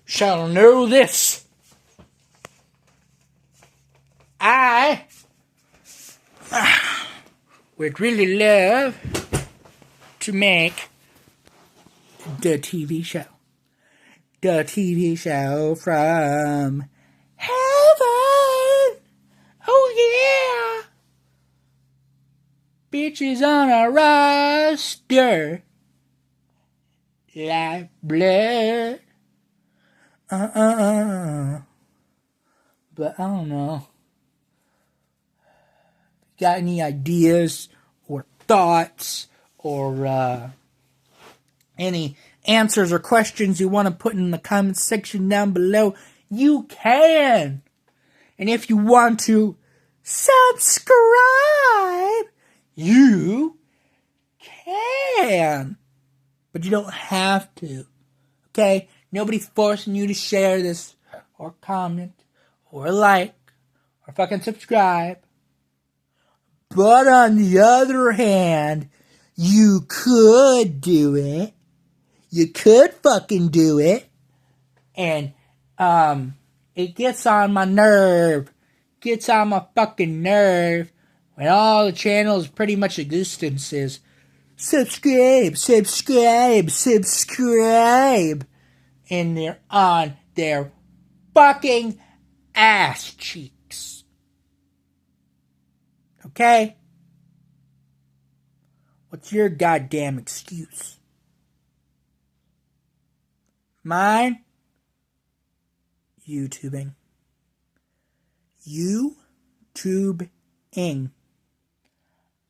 shall know this. I would really love to make the TV show. The TV show from heaven. Oh yeah. Bitches on a roster. Like blood. But I don't know. Got any ideas or thoughts or any answers or questions you want to put in the comments section down below, you can. And if you want to subscribe, you can. But you don't have to. Okay? Nobody's forcing you to share this or comment or like or fucking subscribe. But on the other hand, you could do it. You could fucking do it. And it gets on my nerve. Gets on my fucking nerve when all the channels pretty much existence is subscribe. And they're on their fucking ass cheeks. Okay? What's your goddamn excuse? Mine? YouTubing. YouTubing.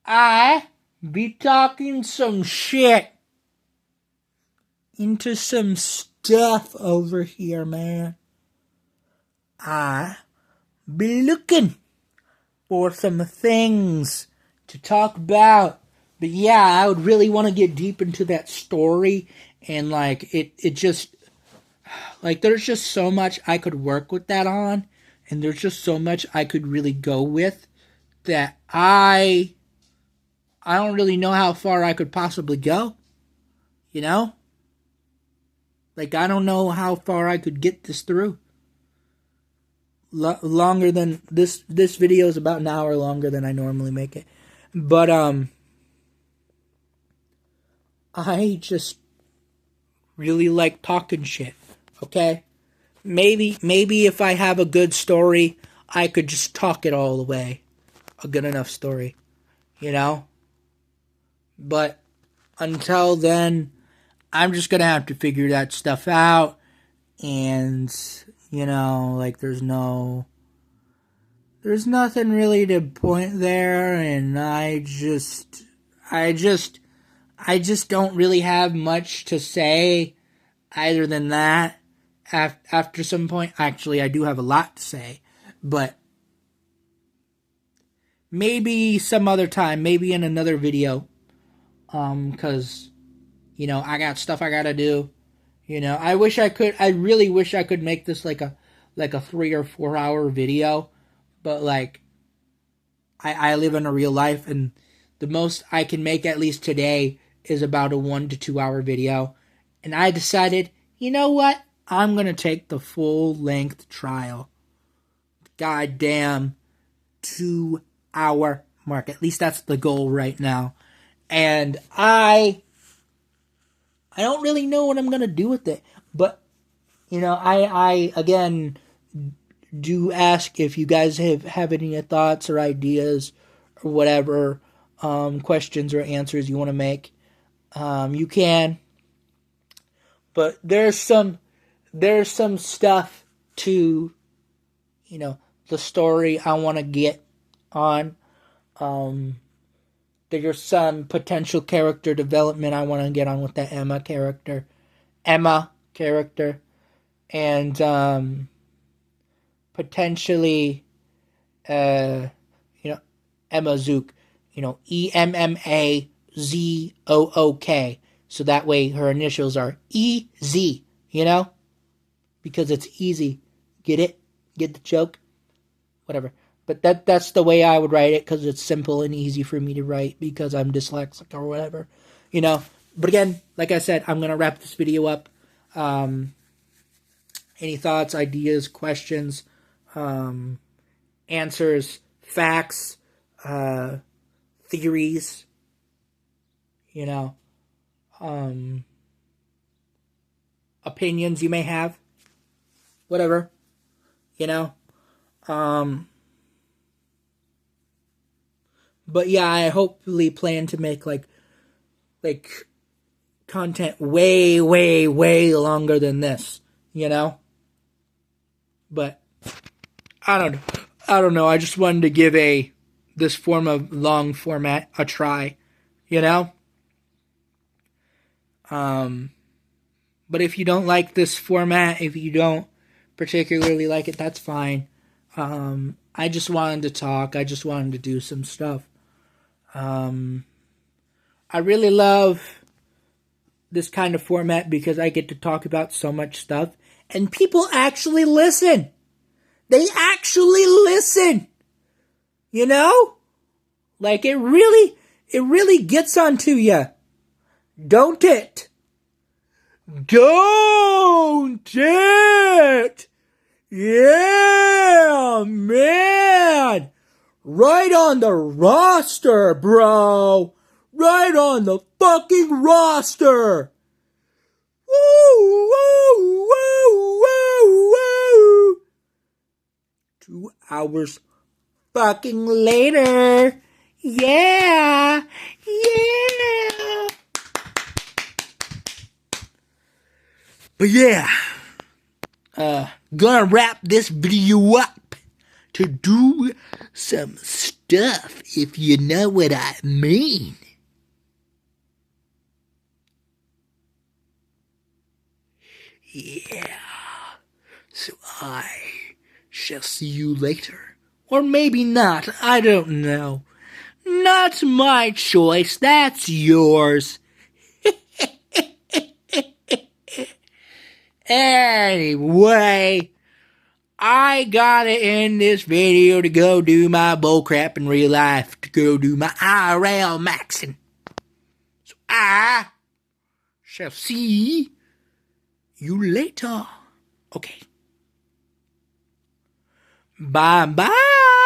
I be talking some shit into some stuff over here, man. I be looking for some things to talk about. But yeah, I would really want to get deep into that story. And like, it just, like, there's just so much I could work with that on. And there's just so much I could really go with that I don't really know how far I could possibly go. You know? Like, I don't know how far I could get this through. Longer than this video is about an hour longer than I normally make it. But I just really like talking shit. Okay? Maybe if I have a good story, I could just talk it all the way. A good enough story. You know? But until then, I'm just gonna have to figure that stuff out. And, you know, like, there's no there's nothing really to point there, and I just don't really have much to say either than that. After some point, actually, I do have a lot to say, but maybe some other time, maybe in another video, because, I got stuff I gotta do. I really wish I could make this like a 3 or 4 hour video, but like, I live in a real life, and the most I can make, at least today, is about a 1 to 2 hour video. And I decided, you know what? I'm going to take the full length trial. Goddamn 2 hour mark. At least that's the goal right now. And I don't really know what I'm going to do with it. But, I again do ask if you guys have any thoughts or ideas or whatever, questions or answers you want to make. You can. But there's some stuff to, the story I want to get on. There's some potential character development I want to get on with the Emma character. And, potentially, Emma Zook, EMMAZOOK. So that way her initials are EZ, because it's easy. Get it? Get the joke? Whatever. But that's the way I would write it, because it's simple and easy for me to write because I'm dyslexic or whatever. But again, like I said, I'm going to wrap this video up. Any thoughts, ideas, questions, answers, facts, theories, opinions you may have, whatever, but yeah, I hopefully plan to make like content way, way, way longer than this, but I don't know. I just wanted to give this form of long format a try, But if you don't like this format, if you don't particularly like it, that's fine. I just wanted to talk. I just wanted to do some stuff. I really love this kind of format because I get to talk about so much stuff, and people actually listen. They actually listen. Like it really gets onto you. Don't it? Don't it? Yeah, man. Right on the roster, bro. Right on the fucking roster. Woo, woo, woo, woo, woo. 2 hours fucking later. Yeah. Yeah. But yeah. Gonna wrap this video up to do some stuff, if you know what I mean. Yeah. So I shall see you later. Or maybe not, I don't know. Not my choice, that's yours. Anyway, I gotta end this video to go do my bullcrap in real life, to go do my IRL maxing. So I shall see you later. Okay. Bye-bye.